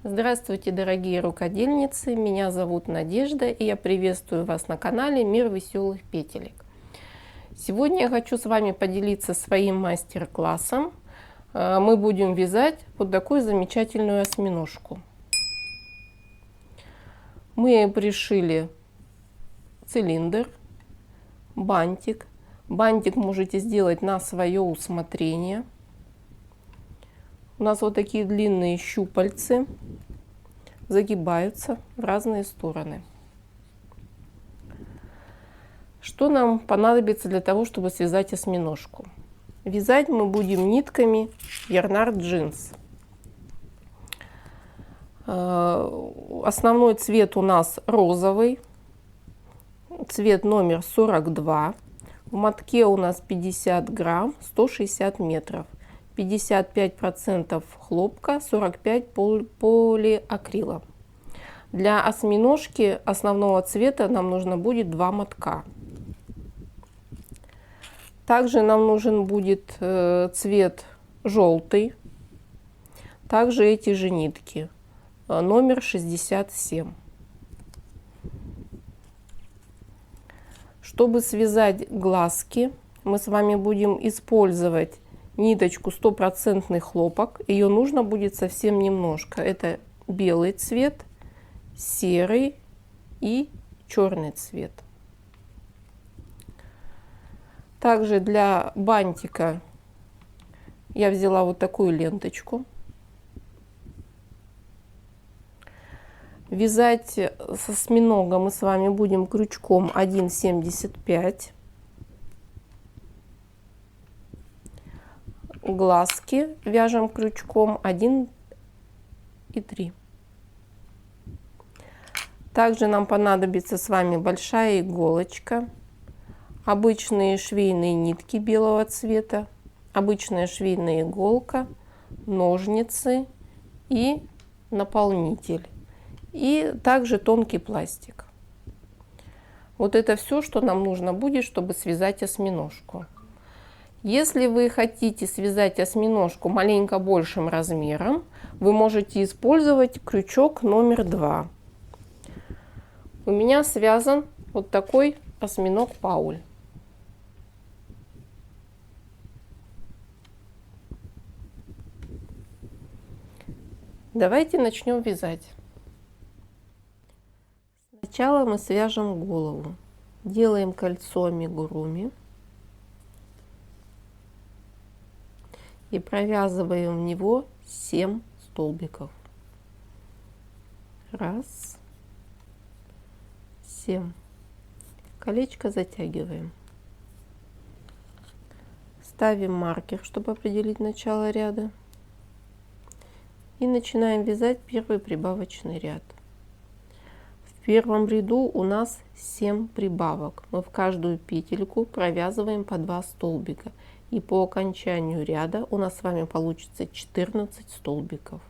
Здравствуйте, дорогие рукодельницы! Меня зовут Надежда, и я приветствую вас на канале Мир веселых петелек. Сегодня я хочу с вами поделиться своим мастер-классом. Мы будем вязать вот такую замечательную осьминожку. Мы пришили цилиндр, бантик. Бантик можете сделать на свое усмотрение. У нас вот такие длинные щупальцы загибаются в разные стороны. Что нам понадобится для того, чтобы связать осьминожку? Вязать мы будем нитками Yarnart Jeans. Основной цвет у нас розовый, цвет номер 42. В мотке у нас 50 грамм, 160 метров. 55% хлопка, 45% полиакрила. Для осьминожки основного цвета нам нужно будет 2 мотка. Также нам нужен будет цвет желтый. Также эти же нитки. Номер 67. Чтобы связать глазки, мы с вами будем использовать ниточку 100% хлопок. Ее нужно будет совсем немножко. Это белый цвет, серый и черный цвет. Также для бантика я взяла вот такую ленточку. Вязать с осьминога мы с вами будем крючком 1,75. Глазки вяжем крючком 1,3. Также нам понадобится с вами большая иголочка, обычные швейные нитки белого цвета, обычная швейная иголка, ножницы и наполнитель. И также тонкий пластик. Вот это все, что нам нужно будет, чтобы связать осьминожку. Если вы хотите связать осьминожку маленько большим размером, вы можете использовать крючок номер 2. У меня связан вот такой осьминог Пауль. Давайте начнем вязать. Сначала мы свяжем голову. Делаем кольцо амигуруми и провязываем в него 7 столбиков. 1, 7. Колечко затягиваем. Ставим маркер, чтобы определить начало ряда. И начинаем вязать первый прибавочный ряд. В первом ряду у нас 7 прибавок. Мы в каждую петельку провязываем по 2 столбика. И по окончанию ряда у нас с вами получится 14 столбиков.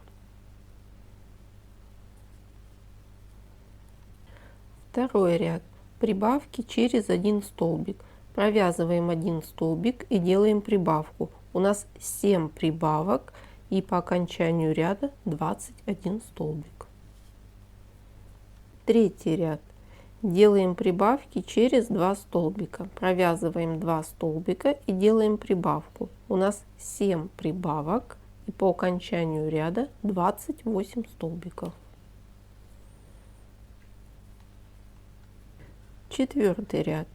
Второй ряд. Прибавки через 1 столбик. Провязываем 1 столбик и делаем прибавку. У нас 7 прибавок и по окончанию ряда 21 столбик. Третий ряд. Делаем прибавки через 2 столбика. Провязываем 2 столбика и делаем прибавку. У нас 7 прибавок и по окончанию ряда 28 столбиков. Четвертый ряд.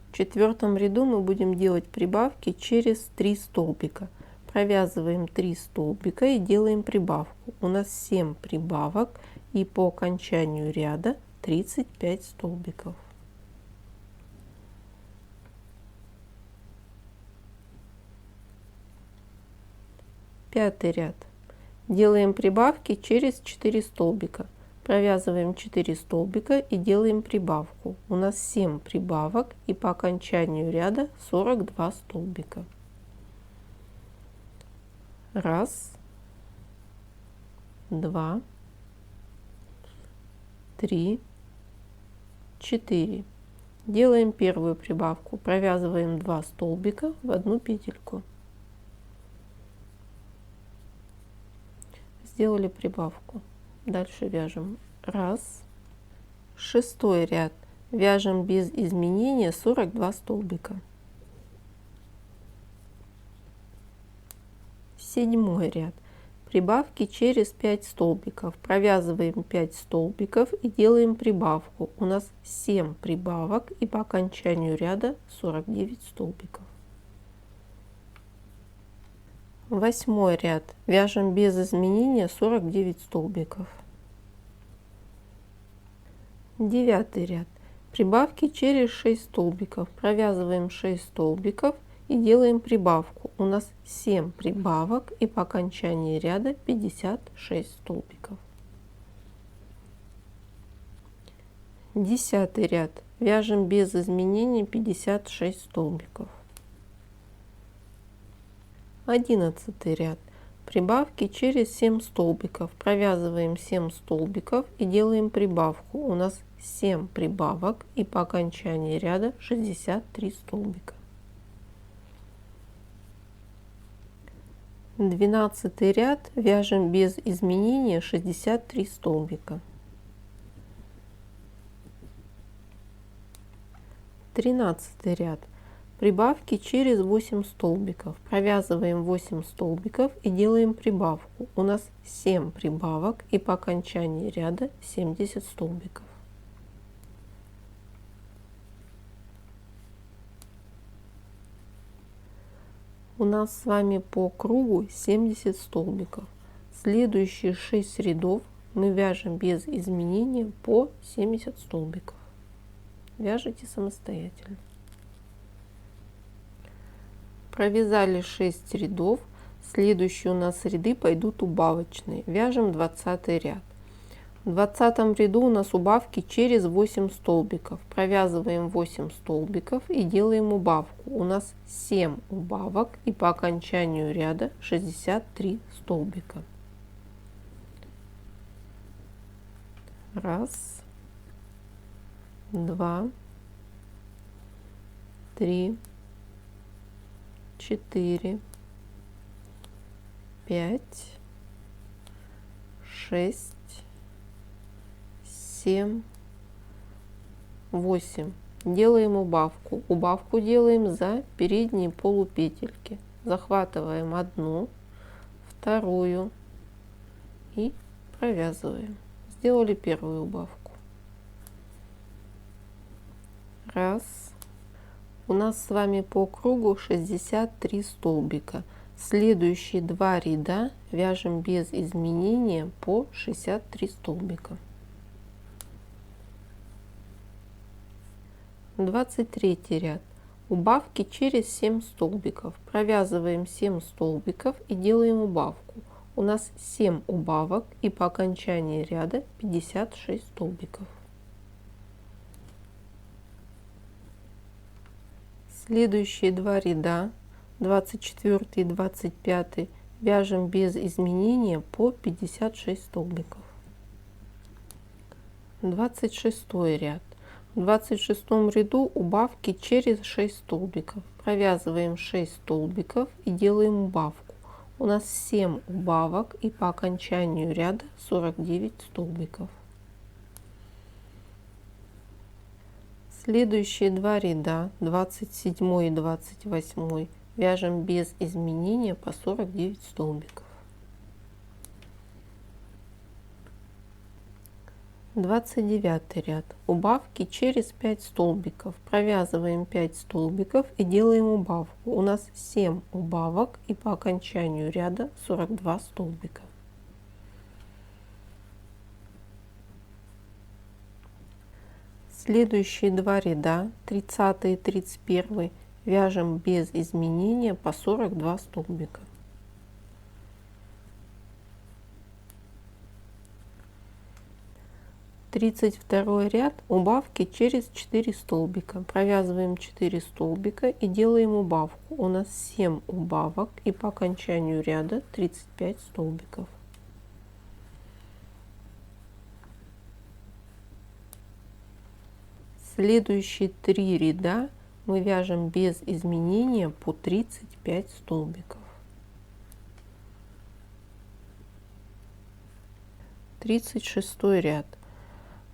В четвертом ряду мы будем делать прибавки через 3 столбика. Провязываем 3 столбика и делаем прибавку. У нас 7 прибавок и по окончанию ряда 35 столбиков. Пятый ряд. Делаем прибавки через 4 столбика. Провязываем 4 столбика и делаем прибавку. У нас 7 прибавок и по окончанию ряда 42 столбика. 1, 2, 3, 4. Делаем первую прибавку. Провязываем 2 столбика в одну петельку. Сделали прибавку. Дальше вяжем 1. 6 ряд. Вяжем без изменения 42 столбика. 7 ряд. Прибавки через 5 столбиков. Провязываем 5 столбиков и делаем прибавку. У нас 7 прибавок и по окончанию ряда 49 столбиков. 8 ряд. Вяжем без изменения 49 столбиков. 9 ряд. Прибавки через 6 столбиков. Провязываем 6 столбиков и делаем прибавку. У нас 7 прибавок и по окончании ряда 56 столбиков. 10 ряд. Вяжем без изменений 56 столбиков. 11 ряд. Прибавки через 7 столбиков. Провязываем 7 столбиков и делаем прибавку. У нас 7 прибавок и по окончании ряда 63 столбика. 12 ряд. Вяжем без изменения 63 столбика. 13 ряд. Прибавки через 8 столбиков. Провязываем 8 столбиков и делаем прибавку. У нас 7 прибавок и по окончании ряда 70 столбиков. 'У нас с вами по кругу 70 столбиков. Следующие 6 рядов мы вяжем без изменения по 70 столбиков. Вяжите самостоятельно. Провязали 6 рядов. Следующие у нас ряды пойдут убавочные. Вяжем 20 ряд. В 20 ряду у нас убавки через 8 столбиков. Провязываем 8 столбиков и делаем убавку. У нас 7 убавок и по окончанию ряда 63 столбика. 1, 2, 3, 4, 5, 6, 7, 8. Делаем убавку. Убавку делаем за передние полупетельки. Захватываем одну, вторую и провязываем. Сделали первую убавку. 1. У нас с вами по кругу 63 столбика. Следующие 2 ряда вяжем без изменения по 63 столбика. 23 ряд. Убавки через 7 столбиков. Провязываем 7 столбиков и делаем убавку. У нас 7 убавок и по окончании ряда 56 столбиков. Следующие 2 ряда, 24 и 25, вяжем без изменения по 56 столбиков. 26 ряд. В 26 ряду убавки через 6 столбиков. Провязываем 6 столбиков и делаем убавку. У нас 7 убавок и по окончанию ряда 49 столбиков. Следующие 2 ряда, 27 и 28, вяжем без изменения по 49 столбиков. 29 ряд. Убавки через 5 столбиков. Провязываем 5 столбиков и делаем убавку. У нас 7 убавок и по окончанию ряда 42 столбика. Следующие 2 ряда, 30 и 31, вяжем без изменения по 42 столбика. 32 ряд. Убавки через 4 столбика. Провязываем 4 столбика и делаем убавку. У нас 7 убавок и по окончанию ряда 35 столбиков. Следующие 3 ряда мы вяжем без изменения по 35 столбиков. 36 ряд.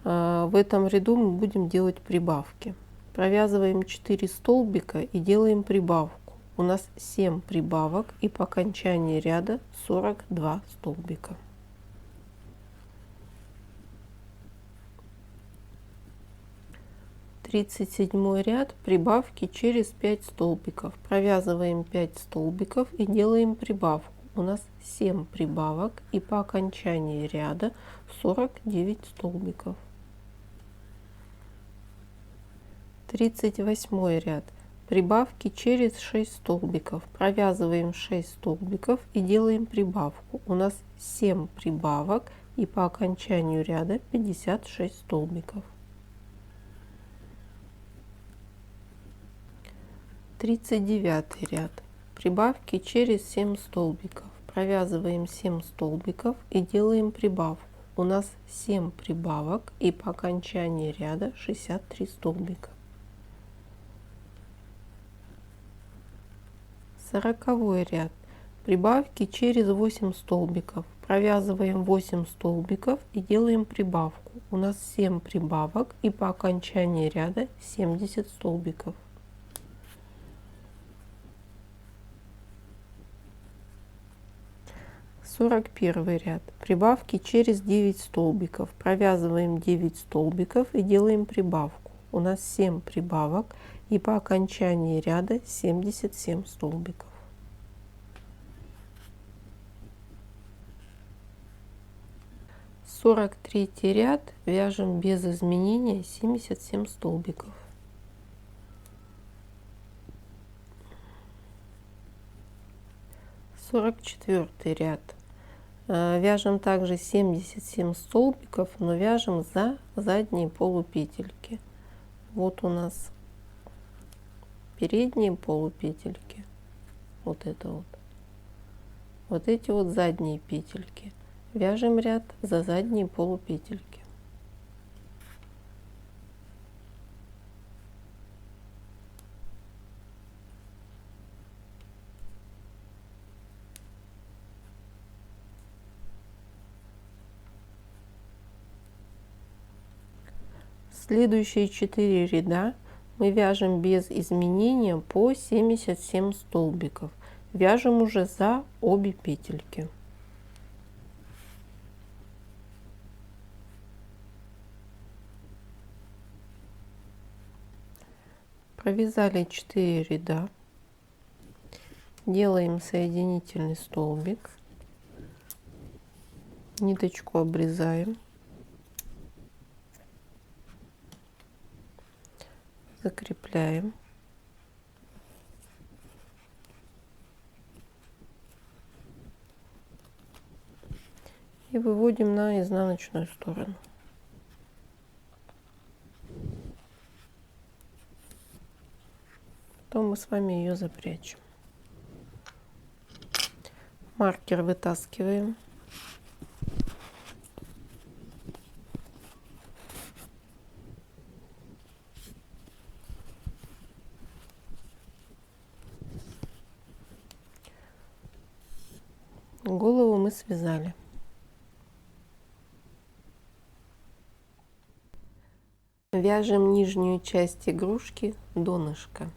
В этом ряду мы будем делать прибавки. Провязываем 4 столбика и делаем прибавку. У нас 7 прибавок и по окончании ряда 42 столбика. Тридцать седьмой ряд. Прибавки через 5 столбиков. Провязываем 5 столбиков и делаем прибавку. У нас 7 прибавок и по окончании ряда 49 столбиков. 38 ряд. Прибавки через 6 столбиков. Провязываем 6 столбиков и делаем прибавку. У нас 7 прибавок и по окончанию ряда 56 столбиков. 39 ряд. Прибавки через 7 столбиков. Провязываем 7 столбиков и делаем прибавку. У нас 7 прибавок и по окончании ряда 63 столбика. 40 ряд. Прибавки через 8 столбиков. Провязываем 8 столбиков и делаем прибавку. У нас 7 прибавок и по окончании ряда 70 столбиков. 41 ряд. Прибавки через 9 столбиков. Провязываем 9 столбиков и делаем прибавку. У нас 7 прибавок и по окончании ряда 77 столбиков. 43 ряд. Вяжем без изменения 77 столбиков. 44 ряд. Вяжем также 77 столбиков, но вяжем за задние полупетельки. Вот у нас передние полупетельки, вот это вот. Вот эти вот задние петельки. Вяжем ряд за задние полупетельки. Следующие 4 ряда мы вяжем без изменения по 77 столбиков. Вяжем уже за обе петельки. Провязали 4 ряда. Делаем соединительный столбик. Ниточку обрезаем. Закрепляем. И выводим на изнаночную сторону. Потом мы с вами ее запрячем. Маркер вытаскиваем. Голову мы связали. Вяжем нижнюю часть игрушки, донышко.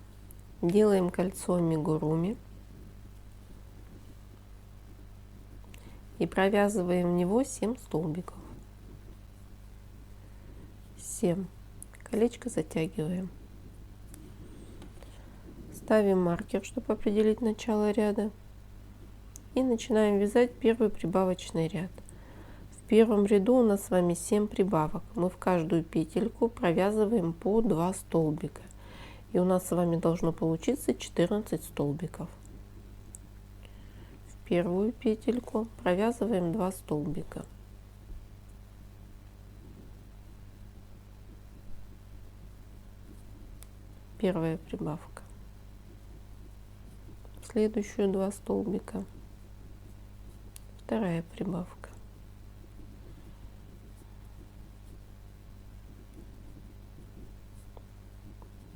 Делаем кольцо амигуруми и провязываем в него 7 столбиков. 7. Колечко затягиваем. Ставим маркер, чтобы определить начало ряда. И начинаем вязать первый прибавочный ряд. В первом ряду у нас с вами 7 прибавок. Мы в каждую петельку провязываем по 2 столбика. И у нас с вами должно получиться 14 столбиков. В первую петельку провязываем 2 столбика. Первая прибавка. В следующую 2 столбика. Вторая прибавка.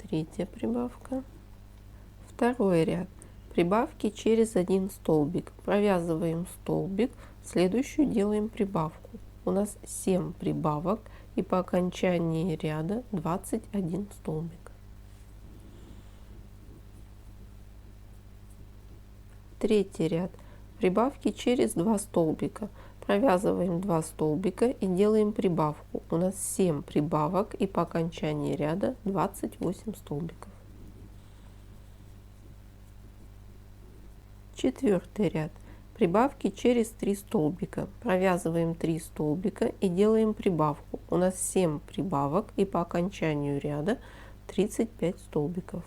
Третья прибавка. Второй ряд. Прибавки через один столбик. Провязываем столбик, в следующую делаем прибавку. У нас 7 прибавок и по окончании ряда 21 столбик. Третий ряд. Прибавки через 2 столбика. Провязываем 2 столбика и делаем прибавку. У нас 7 прибавок и по окончании ряда 28 столбиков. Четвертый ряд. Прибавки через 3 столбика. Провязываем 3 столбика и делаем прибавку. У нас 7 прибавок и по окончанию ряда 35 столбиков.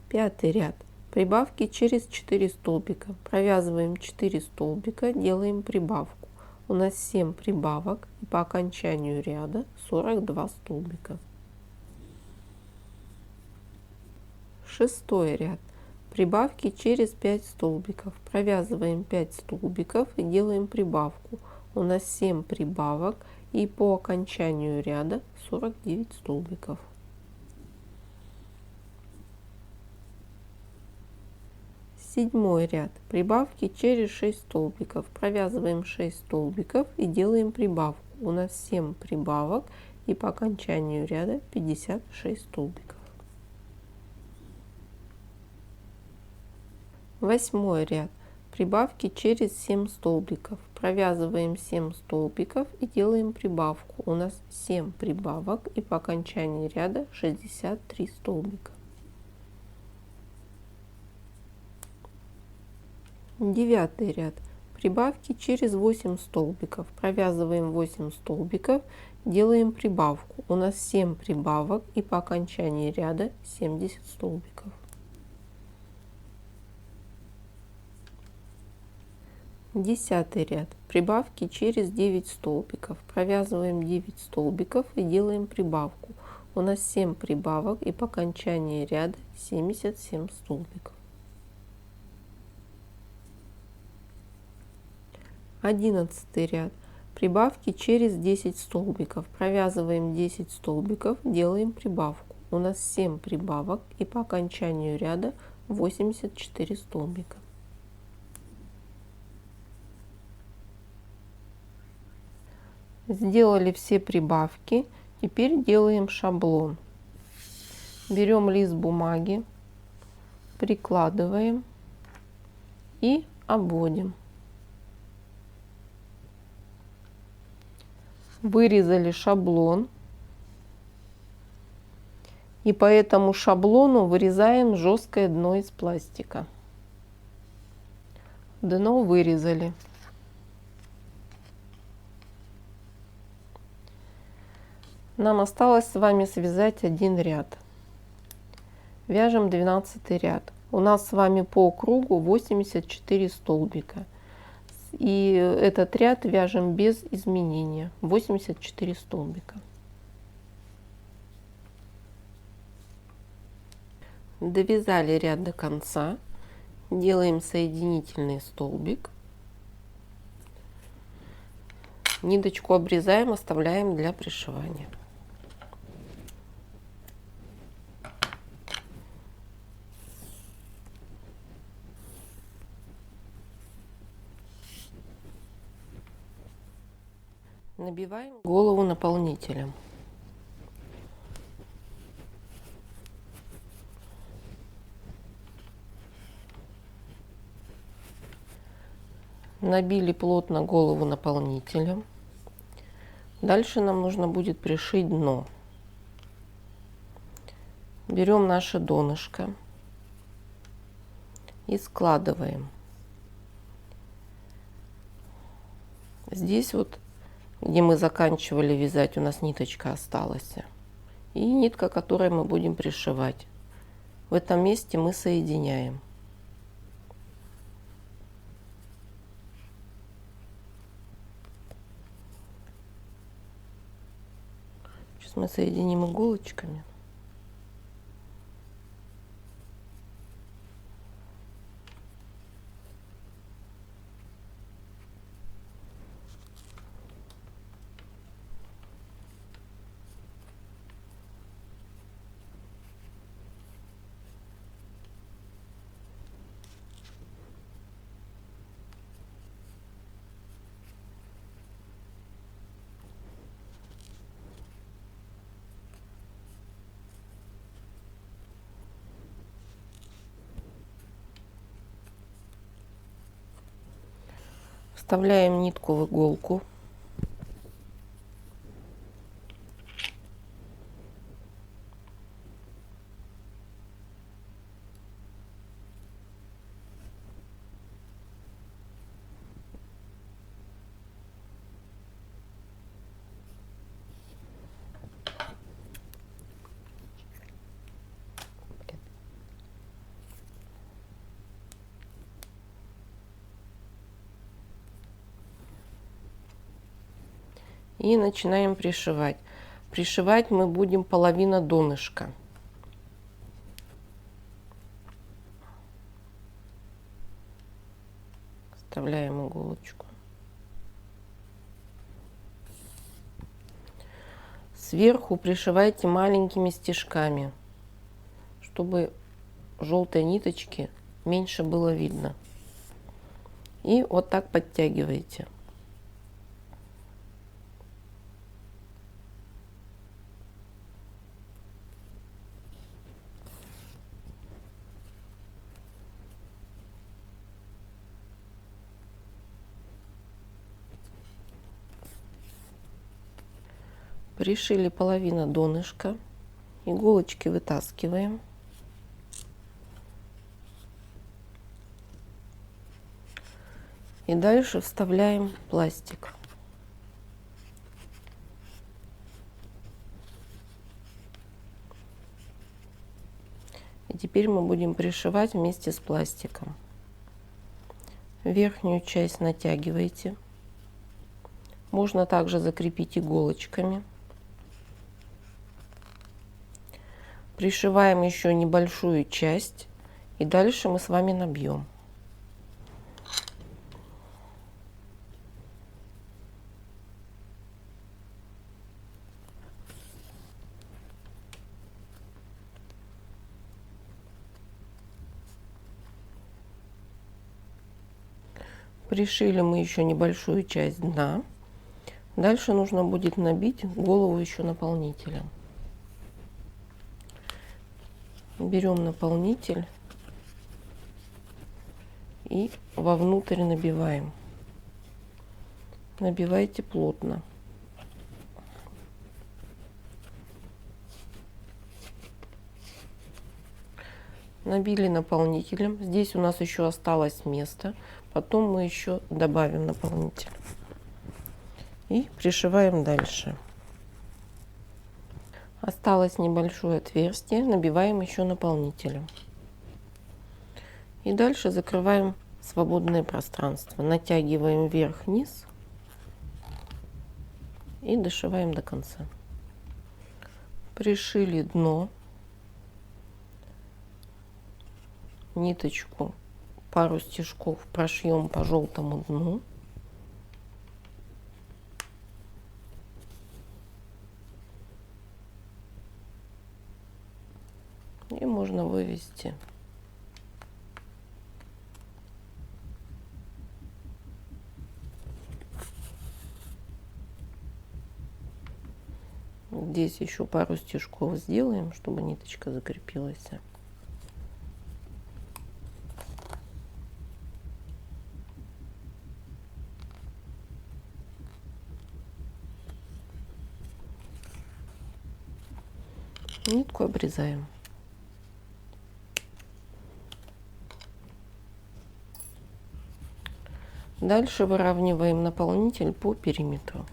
Пятый ряд. Прибавки через 4 столбика. Провязываем 4 столбика, делаем прибавку. У нас 7 прибавок и по окончанию ряда 42 столбика. Шестой ряд. Прибавки через 5 столбиков. Провязываем 5 столбиков и делаем прибавку. У нас 7 прибавок и по окончанию ряда 49 столбиков. Седьмой ряд. Прибавки через 6 столбиков. Провязываем 6 столбиков и делаем прибавку. У нас 7 прибавок и по окончанию ряда 56 столбиков. Восьмой ряд. Прибавки через 7 столбиков. Провязываем 7 столбиков и делаем прибавку. У нас 7 прибавок и по окончании ряда 63 столбика. Девятый ряд. Прибавки через 8 столбиков. Провязываем 8 столбиков, делаем прибавку. У нас 7 прибавок и по окончании ряда 70 столбиков. Десятый ряд. Прибавки через 9 столбиков. Провязываем 9 столбиков и делаем прибавку. У нас 7 прибавок и по окончании ряда 77 столбиков. 11 ряд. Прибавки через 10 столбиков. Провязываем 10 столбиков, делаем прибавку. У нас 7 прибавок и по окончанию ряда 84 столбика. Сделали все прибавки. Теперь делаем шаблон. Берем лист бумаги, прикладываем и обводим. Вырезали шаблон, и по этому шаблону вырезаем жесткое дно из пластика. Дно вырезали. Нам осталось с вами связать один ряд. Вяжем 12 ряд. У нас с вами по кругу 84 столбика. И этот ряд вяжем без изменения. 84 столбика. Довязали ряд до конца. Делаем соединительный столбик. Ниточку обрезаем, оставляем для пришивания. Набиваем голову наполнителем. Набили плотно голову наполнителем. Дальше нам нужно будет пришить дно. Берем наше донышко и складываем. Здесь вот, где мы заканчивали вязать, у нас ниточка осталась. И нитка, которой мы будем пришивать. В этом месте мы соединяем. Сейчас мы соединим иголочками. Вставляем нитку в иголку. И начинаем пришивать. Пришивать мы будем половина донышка. Вставляем иголочку. Сверху пришивайте маленькими стежками, чтобы желтой ниточки меньше было видно. И вот так подтягиваете. Пришили половину донышка, иголочки вытаскиваем. И дальше вставляем пластик. И теперь мы будем пришивать вместе с пластиком. Верхнюю часть натягиваете. Можно также закрепить иголочками. Пришиваем еще небольшую часть, и дальше мы с вами набьем. Пришили мы еще небольшую часть дна. Дальше нужно будет набить голову еще наполнителем. Берем наполнитель и вовнутрь набиваем. Набивайте плотно. Набили наполнителем. Здесь у нас еще осталось место. Потом мы еще добавим наполнитель. И пришиваем дальше. Осталось небольшое отверстие, набиваем еще наполнителем. И дальше закрываем свободное пространство. Натягиваем вверх-вниз и дошиваем до конца. Пришили дно. Ниточку, пару стежков прошьем по желтому дну. И можно вывести. Здесь еще пару стежков сделаем, чтобы ниточка закрепилась. Нитку обрезаем. Дальше выравниваем наполнитель по периметру.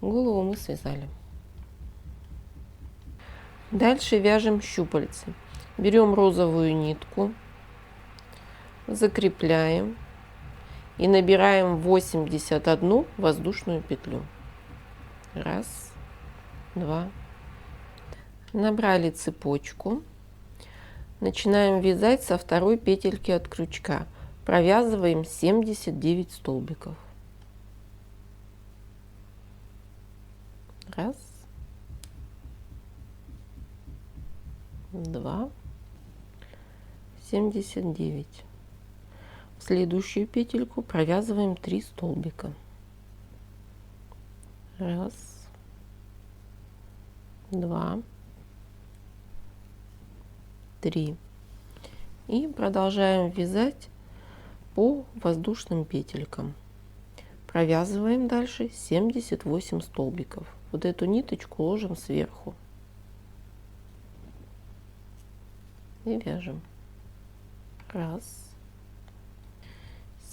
Голову мы связали. Дальше вяжем щупальцы. Берем розовую нитку, закрепляем и набираем 81 воздушную петлю. Раз, два. Набрали цепочку. Начинаем вязать со второй петельки от крючка. Провязываем 79 столбиков. Раз, два, 79. В следующую петельку провязываем 3 столбика. Раз, два, три. И продолжаем вязать по воздушным петелькам. Провязываем дальше 78 столбиков. Вот эту ниточку ложим сверху и вяжем. Раз,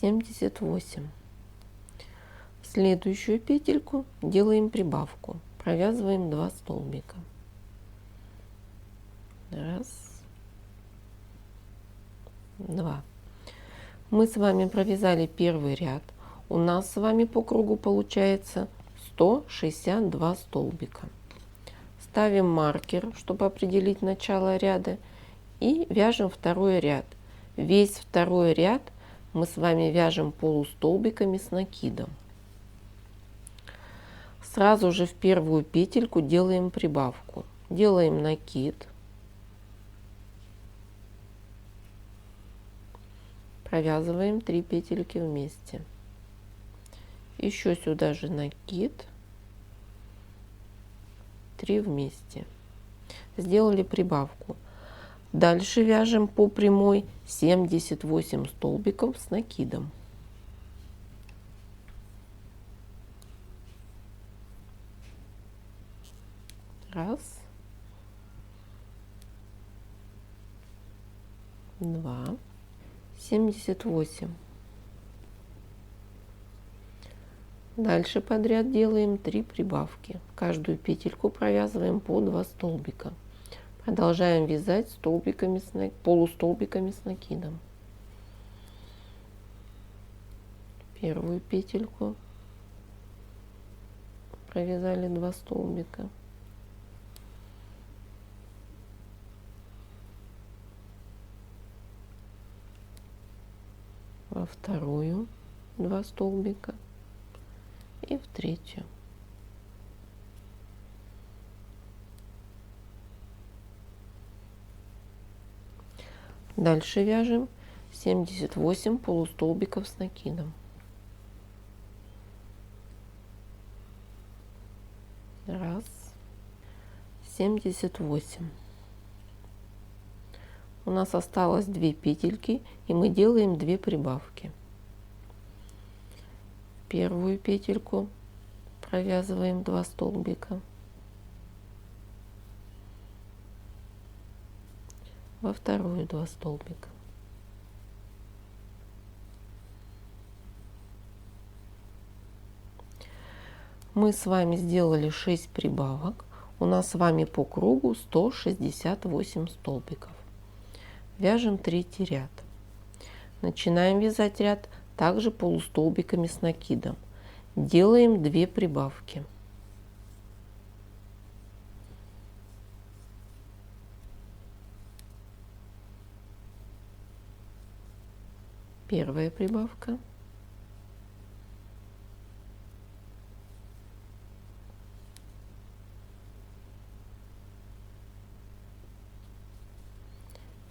78. В следующую петельку делаем прибавку. Провязываем 2 столбика. Раз, два. Мы с вами провязали первый ряд. У нас с вами по кругу получается 162 столбика. Ставим маркер, чтобы определить начало ряда, и вяжем второй ряд. Весь второй ряд мы с вами вяжем полустолбиками с накидом. Сразу же в первую петельку делаем прибавку. Делаем накид. Провязываем 3 петельки вместе. Еще сюда же накид. 3 вместе. Сделали прибавку. Дальше вяжем по прямой 78 столбиков с накидом. Раз, два, 78. Дальше подряд делаем 3 прибавки. Каждую петельку провязываем по 2 столбика. Продолжаем вязать столбиками полустолбиками с накидом. Первую петельку провязали 2 столбика. Во вторую 2 столбика и в третью. Дальше вяжем 78 полустолбиков с накидом. Раз, 78. У нас осталось 2 петельки, и мы делаем 2 прибавки. Первую петельку провязываем 2 столбика. Во вторую 2 столбика. Мы с вами сделали 6 прибавок. У нас с вами по кругу 168 столбиков. Вяжем третий ряд. Начинаем вязать ряд также полустолбиками с накидом. Делаем 2 прибавки. Первая прибавка.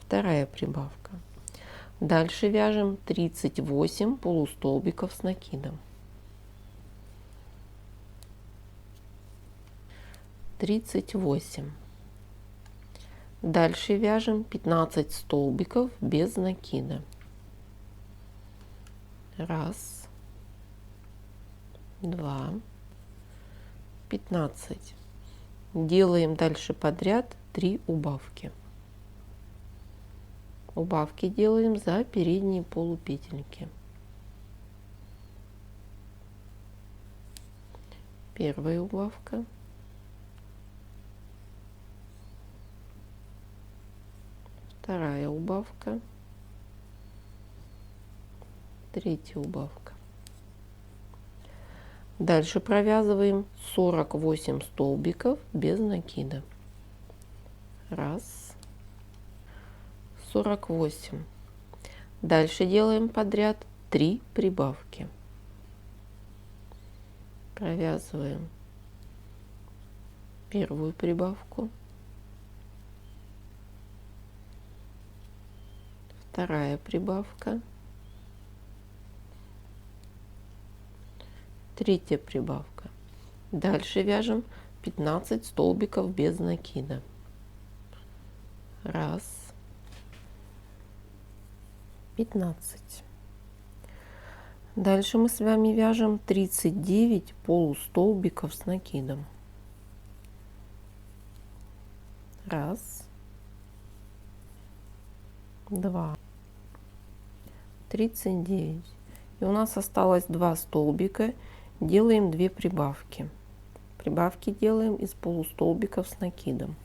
Вторая прибавка. Дальше вяжем 38 полустолбиков с накидом. 38. Дальше вяжем 15 столбиков без накида. Раз, два, 15. Делаем дальше подряд 3 убавки. Убавки делаем за передние полупетельки. Первая убавка. Вторая убавка. Третья убавка. Дальше провязываем 48 столбиков без накида. Раз, 48. Дальше делаем подряд 3 прибавки. Провязываем первую прибавку, вторая прибавка, Третья прибавка. Дальше вяжем 15 столбиков без накида. Раз, 15. Дальше мы с вами вяжем 39 полустолбиков с накидом. Раз, два, 39. И у нас осталось 2 столбика. Делаем 2 прибавки. Прибавки делаем из полустолбиков с накидом.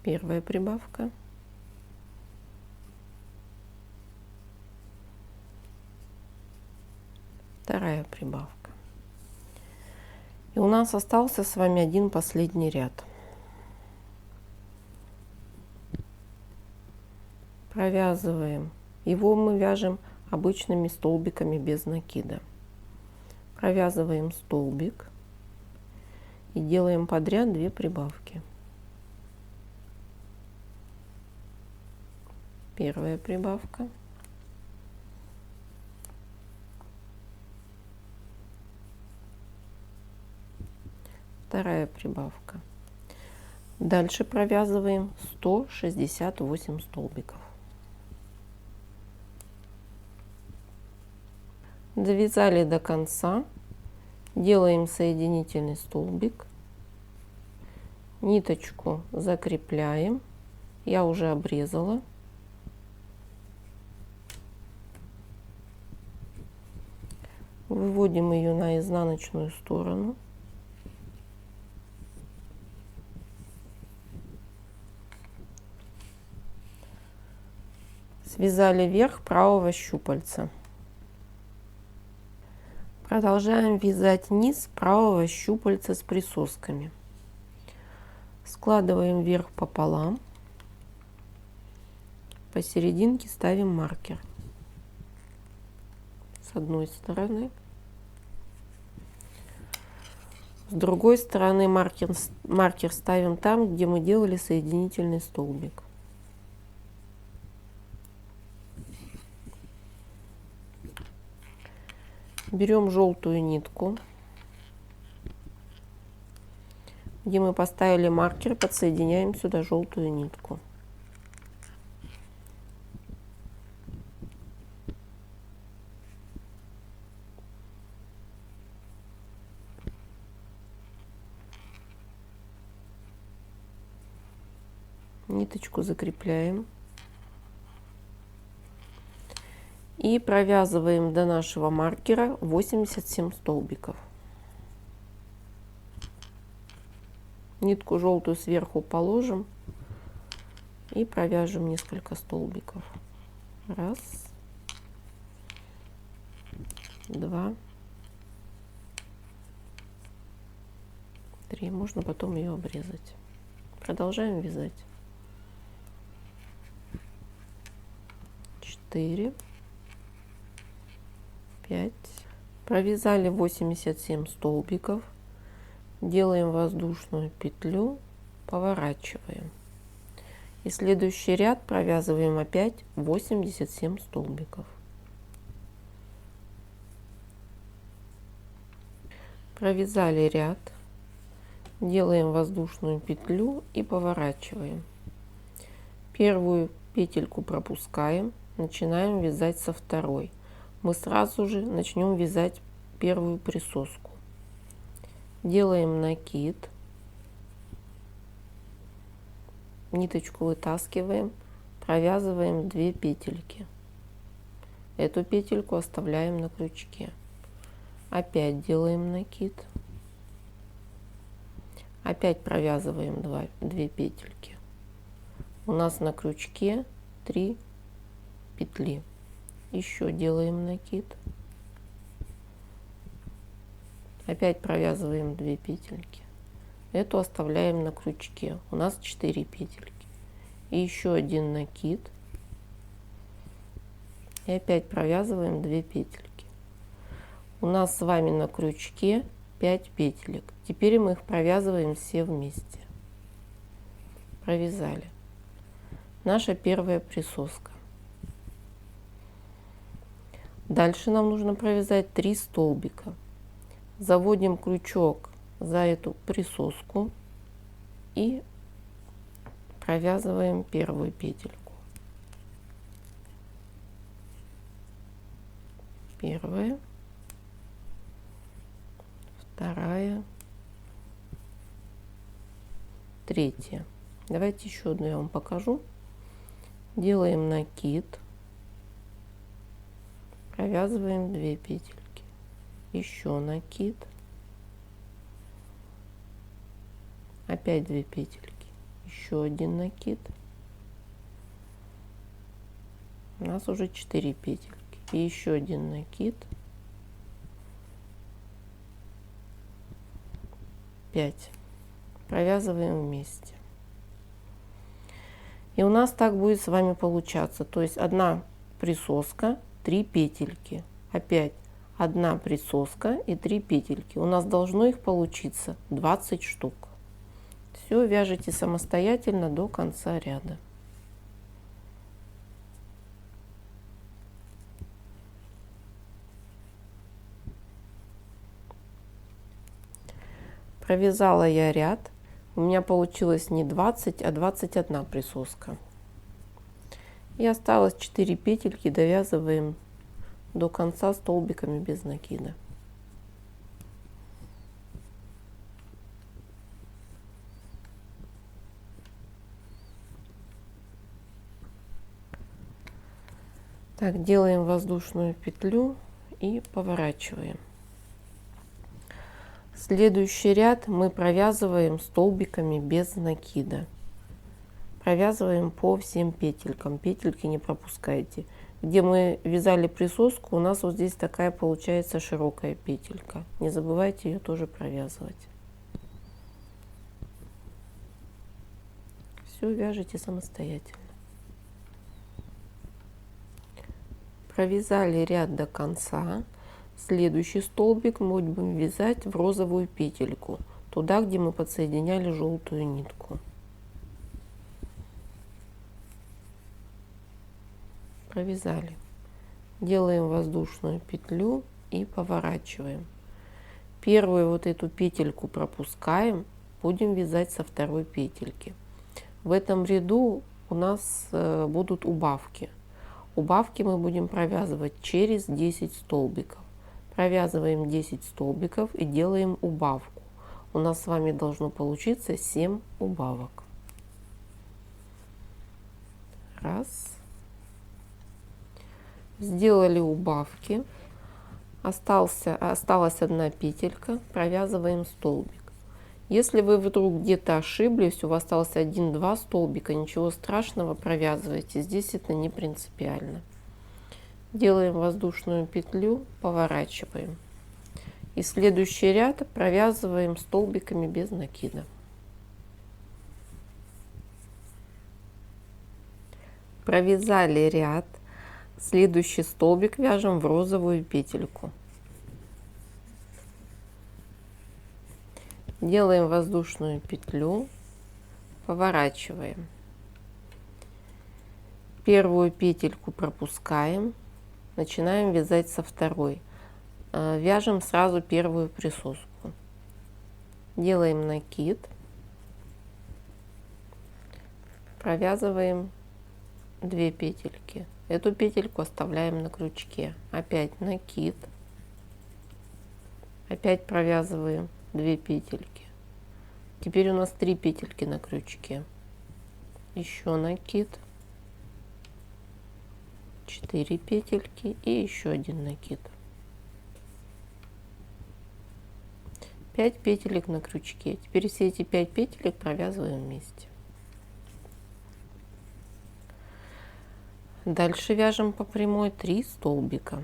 Первая прибавка. Вторая прибавка. И у нас остался с вами один последний ряд. Провязываем. Его мы вяжем обычными столбиками без накида. Провязываем столбик и делаем подряд 2 прибавки. Первая прибавка. Вторая прибавка. Дальше провязываем 168 столбиков. Довязали до конца, делаем соединительный столбик, ниточку закрепляем, я уже обрезала. Выводим ее на изнаночную сторону. Связали верх правого щупальца. Продолжаем вязать низ правого щупальца с присосками. Складываем верх пополам. Посерединке ставим маркер. С одной стороны. С другой стороны маркер ставим там, где мы делали соединительный столбик. Берем желтую нитку, где мы поставили маркер, подсоединяем сюда желтую нитку. Ниточку закрепляем. И провязываем до нашего маркера 87 столбиков. Нитку желтую сверху положим и провяжем несколько столбиков. Раз, два, 3. Можно потом ее обрезать. Продолжаем вязать. 4, 5. Провязали 87 столбиков. Делаем воздушную петлю, поворачиваем. И следующий ряд провязываем опять 87 столбиков. Провязали ряд, делаем воздушную петлю и поворачиваем. Первую петельку пропускаем, начинаем вязать со второй. Мы сразу же начнем вязать первую присоску. Делаем накид, ниточку вытаскиваем, провязываем 2 петельки. Эту петельку оставляем на крючке. Опять делаем накид, опять провязываем 2 петельки. У нас на крючке 3 петли. Еще делаем накид, опять провязываем 2 петельки. Эту оставляем на крючке. У нас 4 петельки. И еще один накид. И опять провязываем 2 петельки. У нас с вами на крючке 5 петелек. Теперь мы их провязываем все вместе. Провязали. Наша первая присоска. Дальше нам нужно провязать 3 столбика. Заводим крючок за эту присоску и провязываем первую петельку. Первая, вторая, третья. Давайте еще одну я вам покажу. Делаем накид, провязываем 2 петельки, еще накид, опять 2 петельки, еще один накид. У нас уже 4 петельки и еще один накид, 5. Провязываем вместе. И у нас так будет с вами получаться. То есть одна присоска, 3 петельки. Опять одна присоска и 3 петельки. У нас должно их получиться 20 штук. Все вяжите самостоятельно до конца ряда. Провязала я ряд. У меня получилось не 20, а 21 присоска. И осталось 4 петельки, довязываем до конца столбиками без накида. Так, делаем воздушную петлю и поворачиваем. Следующий ряд мы провязываем столбиками без накида. Провязываем по всем петелькам. Петельки не пропускайте. Где мы вязали присоску, у нас вот здесь такая получается широкая петелька. Не забывайте ее тоже провязывать. Все вяжите самостоятельно. Провязали ряд до конца. Следующий столбик мы будем вязать в розовую петельку, туда, где мы подсоединяли желтую нитку. Провязали. Делаем воздушную петлю и поворачиваем. Первую вот эту петельку пропускаем, будем вязать со второй петельки. В этом ряду у нас будут убавки. Убавки мы будем провязывать через 10 столбиков. Провязываем 10 столбиков и делаем убавку. У нас с вами должно получиться 7 убавок. Раз. Сделали убавки. Осталась одна петелька. Провязываем столбик. Если вы вдруг где-то ошиблись, у вас остался 1-2 столбика, ничего страшного, провязывайте. Здесь это не принципиально. Делаем воздушную петлю, поворачиваем. И следующий ряд провязываем столбиками без накида. Провязали ряд. Следующий столбик вяжем в розовую петельку. Делаем воздушную петлю, поворачиваем. Первую петельку пропускаем. Начинаем вязать со второй. Вяжем сразу первую присоску. Делаем накид. Провязываем 2 петельки. Эту петельку оставляем на крючке. Опять накид. Опять провязываем 2 петельки. Теперь у нас 3 петельки на крючке. Еще накид. 4 петельки и еще один накид. 5 петелек на крючке. Теперь все эти 5 петелек провязываем вместе. Дальше вяжем по прямой 3 столбика.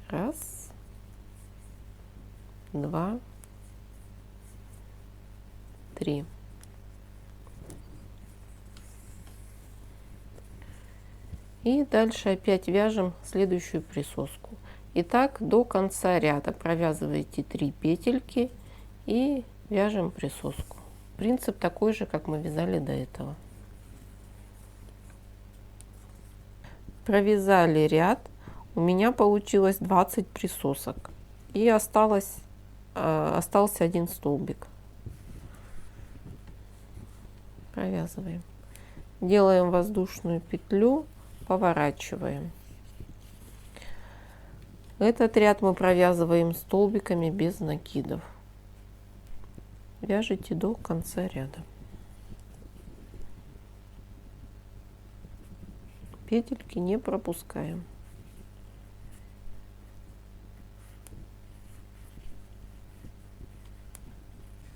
Раз, 2, 3. И дальше опять вяжем следующую присоску. И так до конца ряда провязываете 3 петельки и вяжем присоску. Принцип такой же, как мы вязали до этого. Провязали ряд. У меня получилось 20 присосок. И остался один столбик. Провязываем. Делаем воздушную петлю, поворачиваем. Этот ряд мы провязываем столбиками без накидов. Вяжите до конца ряда. Петельки не пропускаем.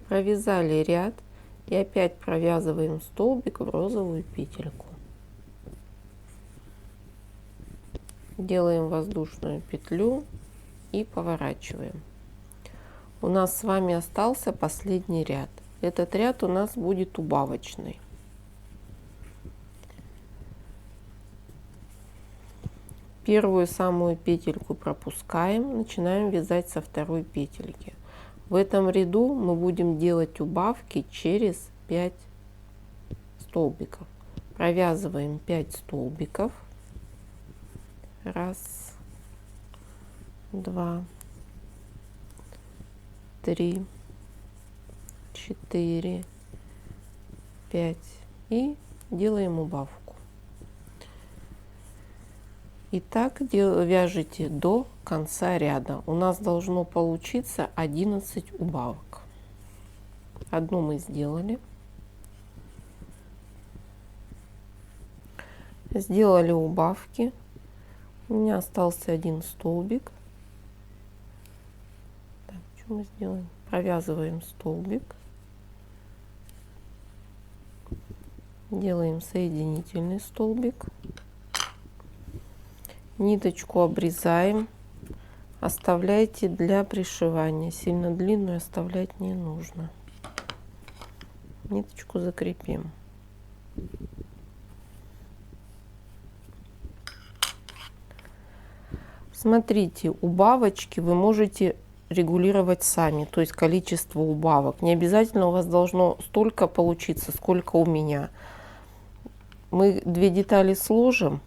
Провязали ряд и опять провязываем столбик в розовую петельку. Делаем воздушную петлю и поворачиваем. У нас с вами остался последний ряд. Этот ряд у нас будет убавочный. Первую самую петельку пропускаем, начинаем вязать со второй петельки. В этом ряду мы будем делать убавки через 5 столбиков. Провязываем 5 столбиков. 1, 2, 3, 4, 5 и делаем убавку. И так вяжите до конца ряда. У нас должно получиться 11 убавок. Одну мы сделали. Сделали убавки. У меня остался один столбик. Так, что мы сделаем? Провязываем столбик. Делаем соединительный столбик. Ниточку обрезаем. Оставляйте для пришивания. Сильно длинную оставлять не нужно. Ниточку закрепим. Смотрите, убавочки вы можете регулировать сами, то есть количество убавок. Не обязательно у вас должно столько получиться, сколько у меня. Мы 2 детали сложим,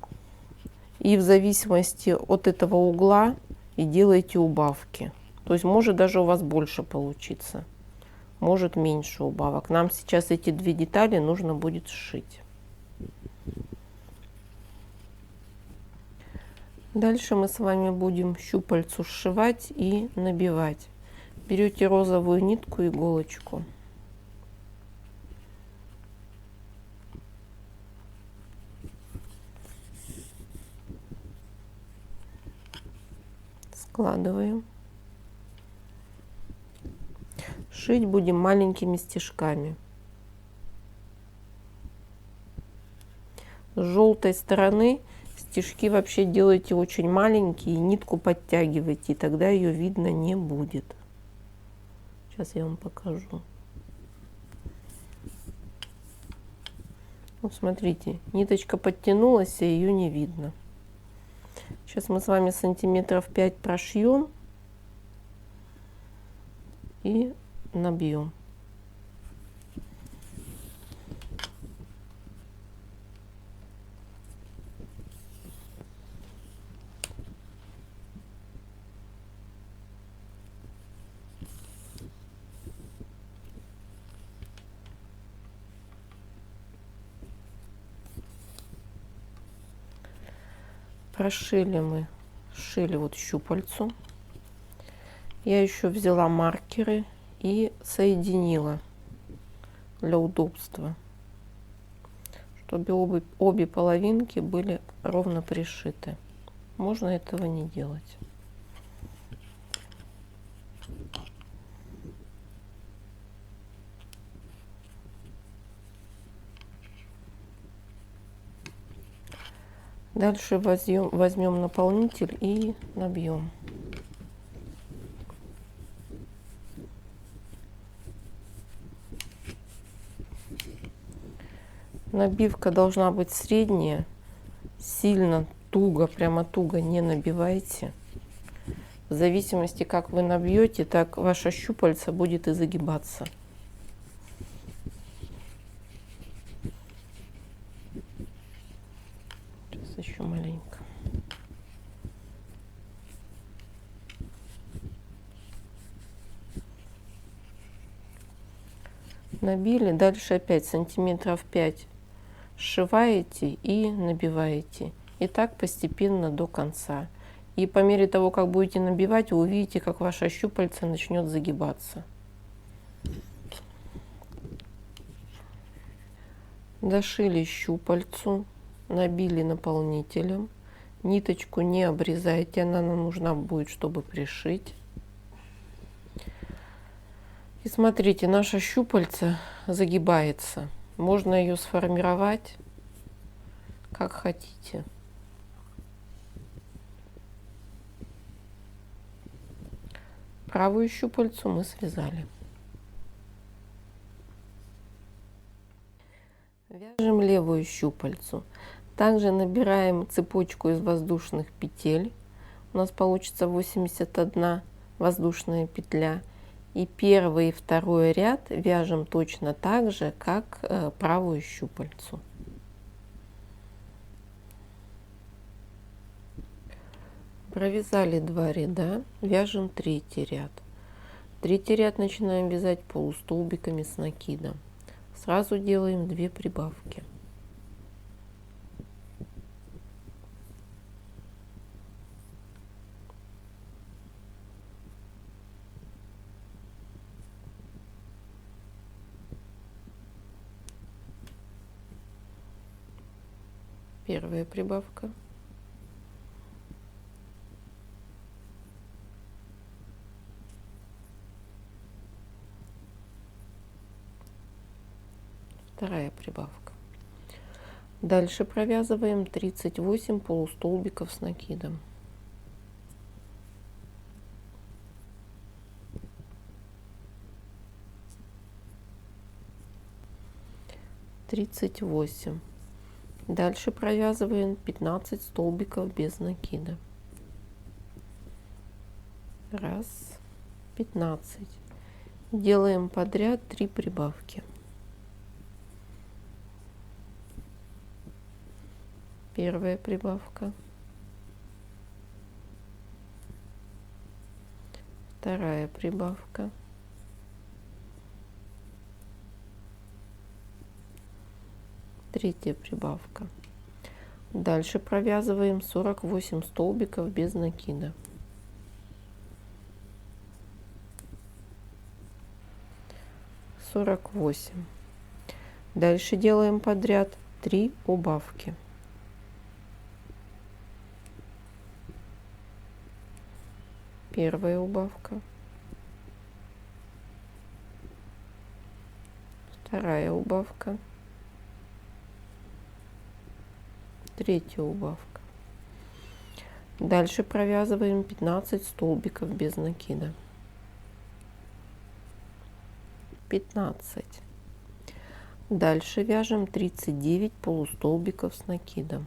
и в зависимости от этого угла и делаете убавки. То есть может даже у вас больше получиться, может меньше убавок. Нам сейчас эти 2 детали нужно будет сшить. Дальше мы с вами будем щупальцу сшивать и набивать. Берете розовую нитку, иголочку. Складываем. Шить будем маленькими стежками. С желтой стороны стежки вообще делайте очень маленькие, нитку подтягивайте, и тогда ее видно не будет. Сейчас я вам покажу. Вот смотрите, ниточка подтянулась, и ее не видно. Сейчас мы с вами сантиметров 5 прошьем и набьем. Прошили мы, сшили вот щупальцу. Я еще взяла маркеры и соединила для удобства, чтобы обе половинки были ровно пришиты. Можно этого не делать. Дальше возьмем наполнитель и набьем. Набивка должна быть средняя, сильно туго, прямо туго не набивайте. В зависимости, как вы набьете, так ваша щупальца будет и загибаться. Сейчас Сейчас еще маленько. Набили, дальше опять сантиметров 5 сшиваете и набиваете. И так постепенно до конца. И по мере того, как будете набивать, вы увидите, как ваше щупальце начнет загибаться. Дошили щупальцу, набили наполнителем. Ниточку не обрезайте, она нам нужна будет, чтобы пришить. И смотрите, наша щупальце загибается. Можно ее сформировать как хотите. Правую щупальцу мы связали. Вяжем левую щупальцу. Также набираем цепочку из воздушных петель. У нас получится 81 воздушная петля. И первый и второй ряд вяжем точно так же, как правую щупальцу. Провязали 2 ряда, вяжем третий ряд. Третий ряд начинаем вязать полустолбиками с накидом. Сразу делаем 2 прибавки. Первая прибавка. Вторая прибавка. Дальше провязываем 38 полустолбиков с накидом. Дальше провязываем 15 столбиков без накида. Раз, 15. Делаем подряд 3 прибавки. Первая прибавка. Вторая прибавка. Третья прибавка. Дальше провязываем 48 столбиков без накида. Дальше делаем подряд 3 убавки. Первая убавка. Вторая убавка. Третья убавка. Дальше провязываем 15 столбиков без накида. 15. Дальше вяжем 39 полустолбиков с накидом.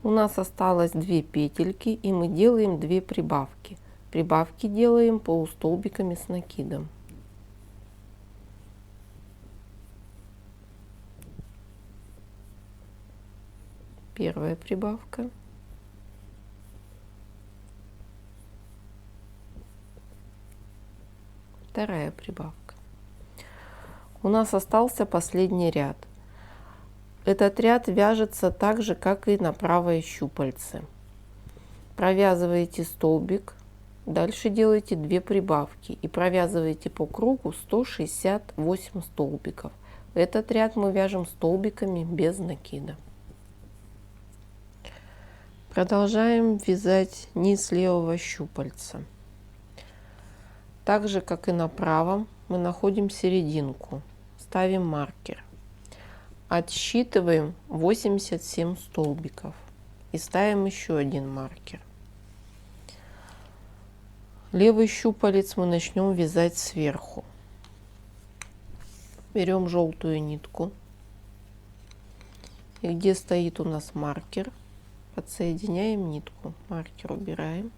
У нас осталось 2 петельки, и мы делаем 2 прибавки. Прибавки делаем полустолбиками с накидом. Первая прибавка. Вторая прибавка. У нас остался последний ряд. Этот ряд вяжется так же, как и на правое щупальце. Провязываете столбик, дальше делаете 2 прибавки и провязываете по кругу 168 столбиков. Этот ряд мы вяжем столбиками без накида. Продолжаем вязать низ левого щупальца. Так же, как и на правом, мы находим серединку, ставим маркер. Отсчитываем 87 столбиков и ставим еще один маркер. Левый щупалец мы начнем вязать сверху. Берем желтую нитку, и где стоит у нас маркер, подсоединяем нитку. Маркер убираем.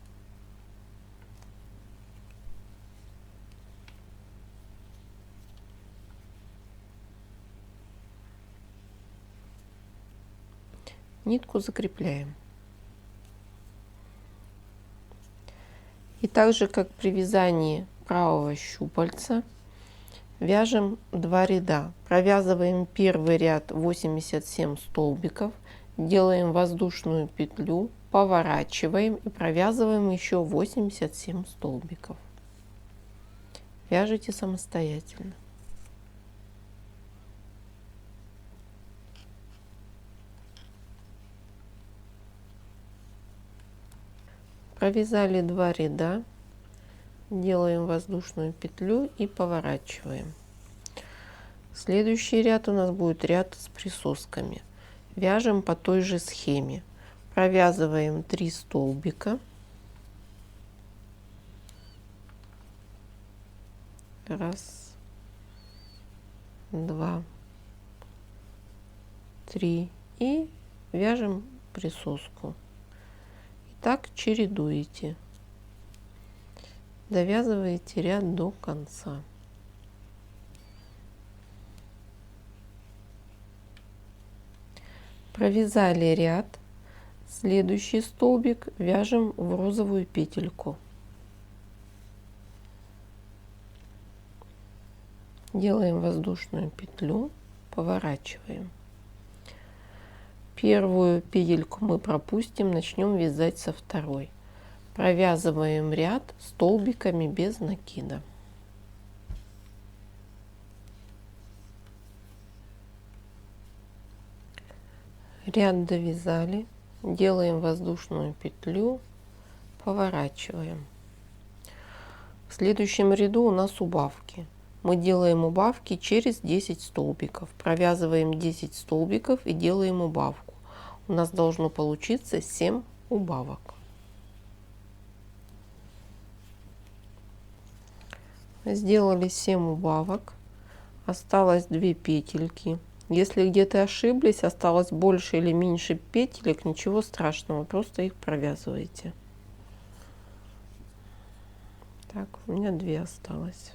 Нитку закрепляем. И так же, как при вязании правого щупальца, вяжем 2 ряда. Провязываем первый ряд 87 столбиков, делаем воздушную петлю, поворачиваем и провязываем еще 87 столбиков. Вяжите самостоятельно. Провязали 2 ряда, делаем воздушную петлю и поворачиваем. Следующий ряд у нас будет ряд с присосками. Вяжем по той же схеме. Провязываем 3 столбика. Раз, два, три. И вяжем присоску. И так чередуете. Довязываете ряд до конца. Провязали ряд. Следующий столбик вяжем в розовую петельку. Делаем воздушную петлю, поворачиваем. Первую петельку мы пропустим, начнем вязать со второй. Провязываем ряд столбиками без накида. Ряд довязали, делаем воздушную петлю, поворачиваем. В следующем ряду у нас убавки. Мы делаем убавки через 10 столбиков. Провязываем 10 столбиков и делаем убавку. У нас должно получиться 7 убавок. Сделали 7 убавок. Осталось 2 петельки. Если где-то ошиблись, осталось больше или меньше петелек, ничего страшного, просто их провязываете. Так, у меня 2 осталось.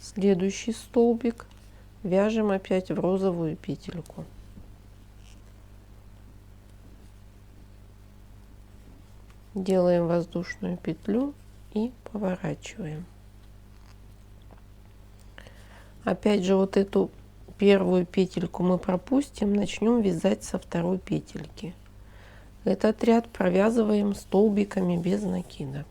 Следующий столбик вяжем опять в розовую петельку. Делаем воздушную петлю и поворачиваем. Опять же, вот эту первую петельку мы пропустим, начнем вязать со второй петельки. Этот ряд провязываем столбиками без накида.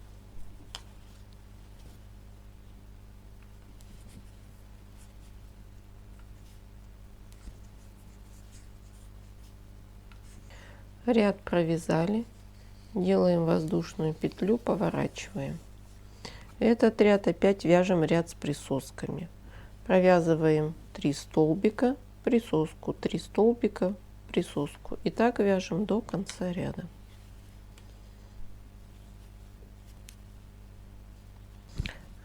Ряд провязали, делаем воздушную петлю, поворачиваем. Этот ряд опять вяжем ряд с присосками. Провязываем 3 столбика, присоску, 3 столбика, присоску. И так вяжем до конца ряда.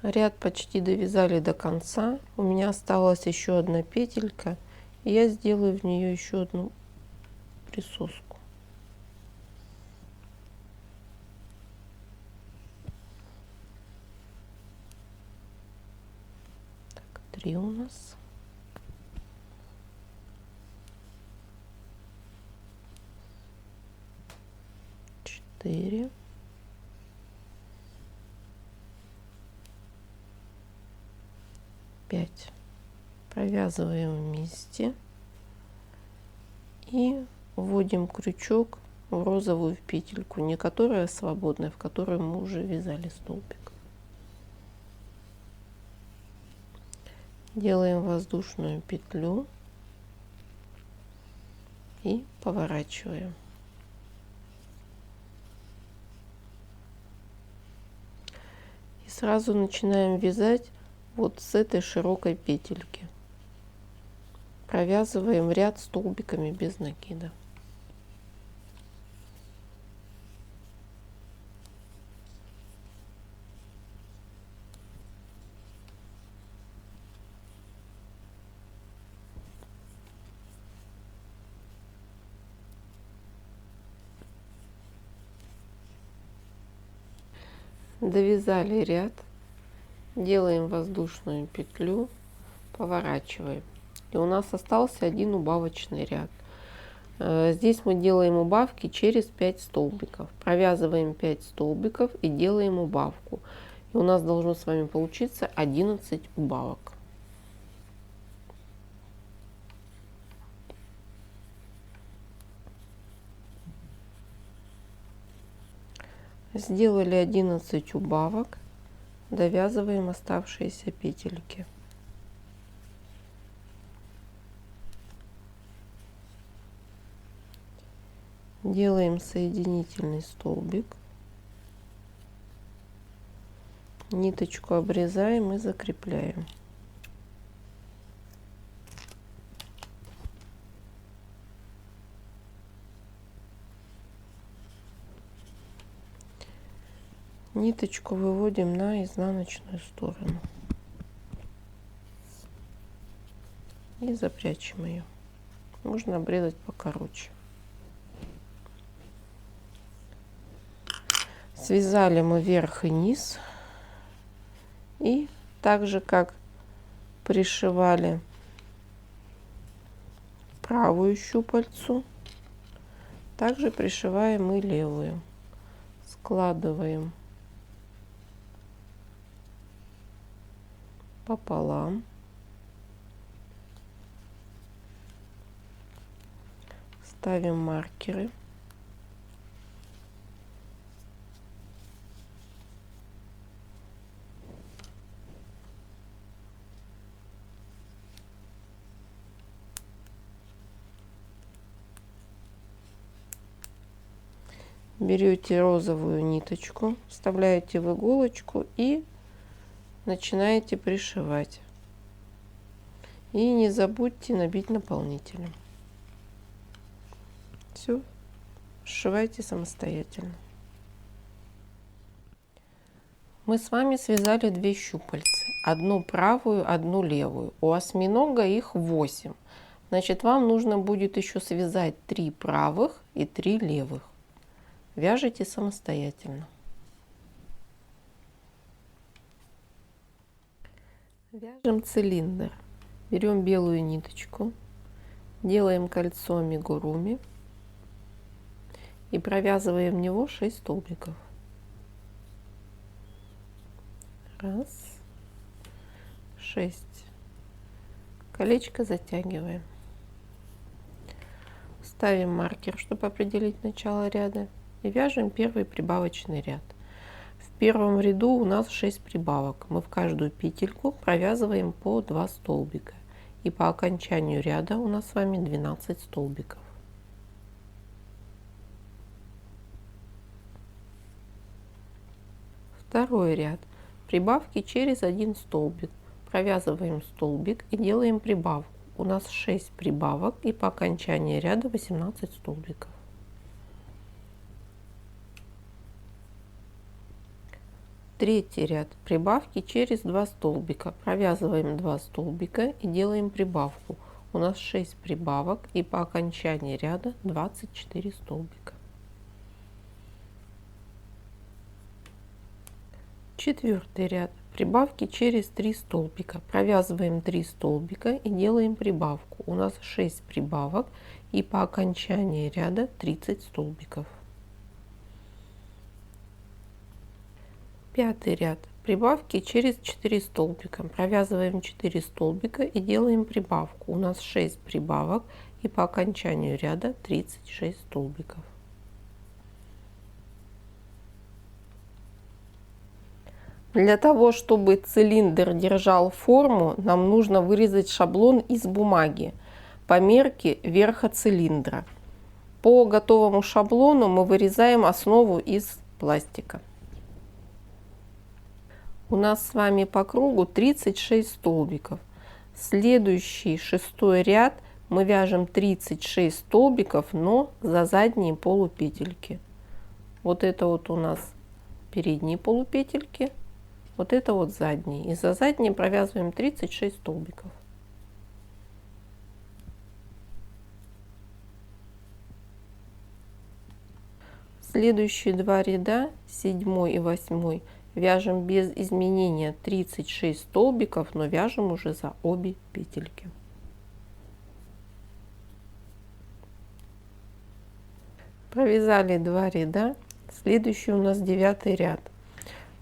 Ряд почти довязали до конца. У меня осталась еще одна петелька. И я сделаю в нее еще одну присоску. Так, 3 у нас. Четыре. 5. Провязываем вместе и вводим крючок в розовую петельку, не которая свободная, в которой мы уже вязали столбик. Делаем воздушную петлю и поворачиваем. И сразу начинаем вязать вот с этой широкой петельки. Провязываем ряд столбиками без накида. Довязали ряд, делаем воздушную петлю, поворачиваем. И у нас остался один убавочный ряд. Здесь мы делаем убавки через 5 столбиков. Провязываем 5 столбиков и делаем убавку. И у нас должно с вами получиться 11 убавок. Сделали 11 убавок, довязываем оставшиеся петельки. Делаем соединительный столбик, ниточку обрезаем и закрепляем. Ниточку выводим на изнаночную сторону и запрячем ее. Можно обрезать покороче. Связали мы верх и низ, и так же как пришивали правую щупальцу, также пришиваем и левую. Складываем пополам, ставим маркеры. Берете розовую ниточку, вставляете в иголочку и начинаете пришивать. И не забудьте набить наполнителем. Все, сшивайте самостоятельно. Мы с вами связали 2 щупальцы, одну правую, одну левую. У осьминога их 8. Значит, вам нужно будет еще связать 3 правых и 3 левых. Вяжите самостоятельно. Вяжем цилиндр. Берем белую ниточку, делаем кольцо амигуруми и провязываем в него 6 столбиков. 1, 6. Колечко затягиваем. Ставим маркер, чтобы определить начало ряда. И вяжем первый прибавочный ряд. В первом ряду у нас 6 прибавок. Мы в каждую петельку провязываем по 2 столбика. И по окончанию ряда у нас с вами 12 столбиков. Второй ряд. Прибавки через 1 столбик. Провязываем столбик и делаем прибавку. У нас 6 прибавок и по окончании ряда 18 столбиков. Третий ряд. Прибавки через 2 столбика. Провязываем 2 столбика и делаем прибавку. У нас 6 прибавок и по окончании ряда 24 столбика. Четвертый ряд. Прибавки через 3 столбика. Провязываем 3 столбика и делаем прибавку. У нас 6 прибавок и по окончании ряда 30 столбиков. Пятый ряд. Прибавки через 4 столбика. Провязываем 4 столбика и делаем прибавку. У нас 6 прибавок и по окончанию ряда 36 столбиков. Для того, чтобы цилиндр держал форму, нам нужно вырезать шаблон из бумаги по мерке верха цилиндра. По готовому шаблону мы вырезаем основу из пластика. У нас с вами по кругу 36 столбиков. Следующий 6-й ряд мы вяжем 36 столбиков, но за задние полупетельки. Вот это вот у нас передние полупетельки, вот это вот задние. И за задние провязываем 36 столбиков. Следующие 2 ряда, 7 и 8, вяжем без изменения 36 столбиков, но вяжем уже за обе петельки. Провязали 2 ряда. Следующий у нас 9 ряд.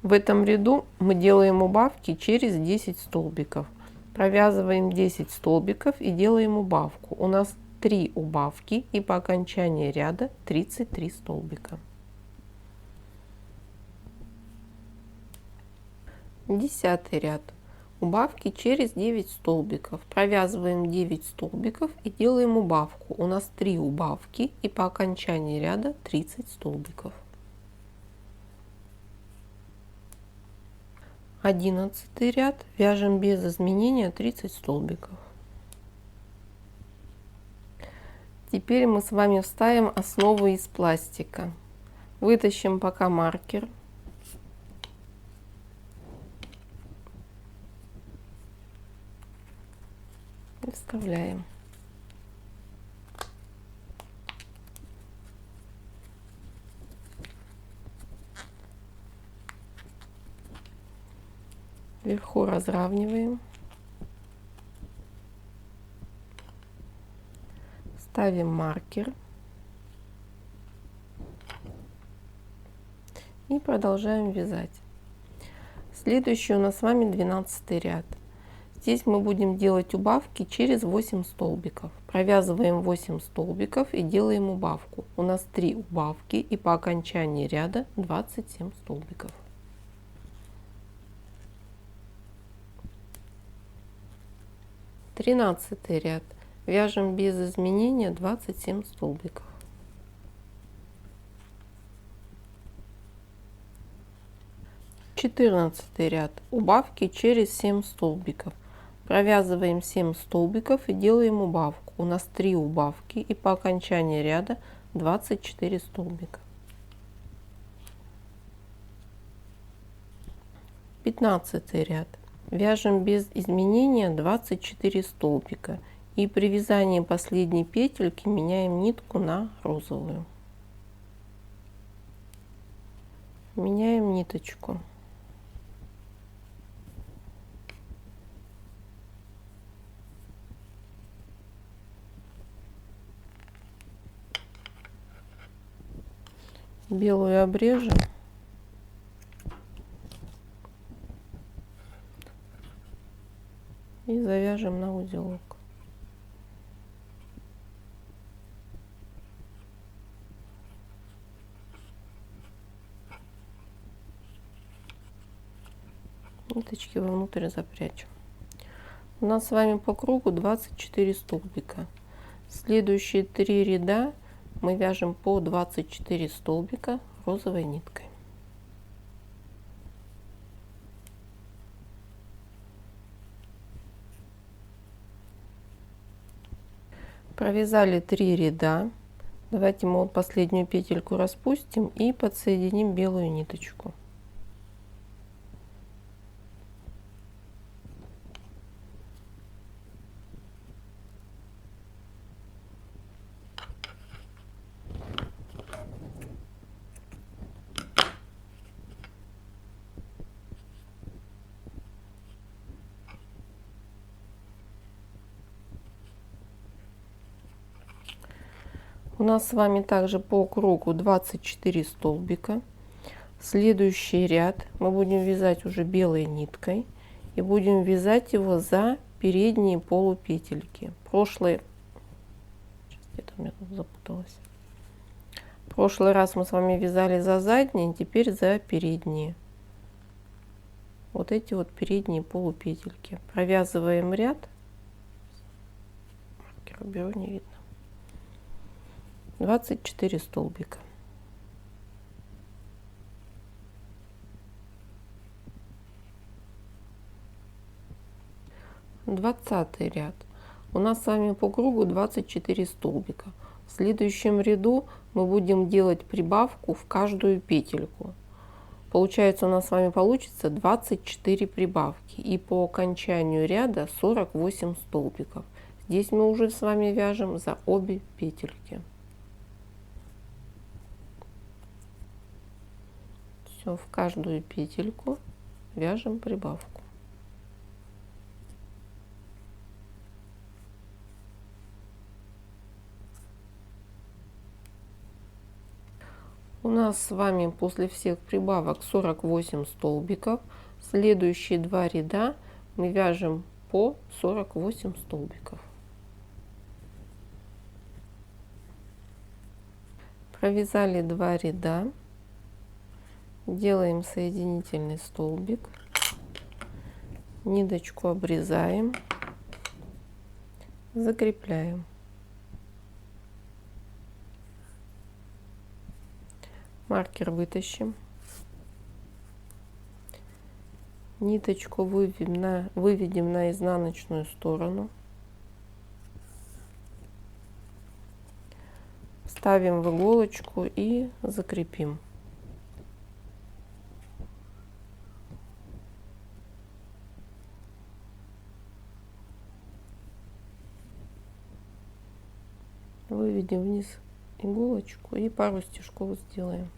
В этом ряду мы делаем убавки через 10 столбиков. Провязываем 10 столбиков и делаем убавку. У нас 3 убавки и по окончании ряда 33 столбика. 10 ряд. Убавки через 9 столбиков. Провязываем 9 столбиков и делаем убавку. У нас 3 убавки и по окончании ряда 30 столбиков. 11 ряд. Вяжем без изменения 30 столбиков. Теперь мы с вами вставим основу из пластика. Вытащим пока маркер. И вставляем. Вверху разравниваем. Ставим маркер. И продолжаем вязать. Следующий у нас с вами 12 ряд. Здесь мы будем делать убавки через 8 столбиков. Провязываем 8 столбиков и делаем убавку. У нас 3 убавки и по окончании ряда 27 столбиков. 13 ряд. Вяжем без изменения 27 столбиков. 14 ряд. Убавки через 7 столбиков. Провязываем 7 столбиков и делаем убавку. У нас 3 убавки и по окончании ряда 24 столбика. 15 ряд. Вяжем без изменения 24 столбика и при вязании последней петельки меняем нитку на розовую. Меняем ниточку. Белую обрежем. И завяжем на узелок. Ниточки вовнутрь запрячем. У нас с вами по кругу 24 столбика. Следующие 3 ряда мы вяжем по 24 столбика розовой ниткой. Провязали 3 ряда. Давайте мы вот последнюю петельку распустим и подсоединим белую ниточку. У нас с вами также по кругу 24 столбика. Следующий ряд мы будем вязать уже белой ниткой и будем вязать его за передние полупетельки. Прошлый раз мы с вами вязали за задние, теперь за передние. Вот эти вот передние полупетельки. Провязываем ряд. Маркер беру, не видно. 24 столбика. Двадцатый ряд. У нас с вами по кругу 24 столбика. В следующем ряду мы будем делать прибавку в каждую петельку. Получается, у нас с вами получится 24 прибавки. И по окончанию ряда 48 столбиков. Здесь мы уже с вами вяжем за обе петельки. В каждую петельку вяжем прибавку. У нас с вами после всех прибавок 48 столбиков. Следующие два ряда мы вяжем по 48 столбиков. Провязали два ряда. Делаем соединительный столбик. Ниточку обрезаем. Закрепляем. Маркер вытащим. Ниточку выведем на изнаночную сторону. Вставим в иголочку и закрепим. Выведем вниз иголочку и пару стежков сделаем.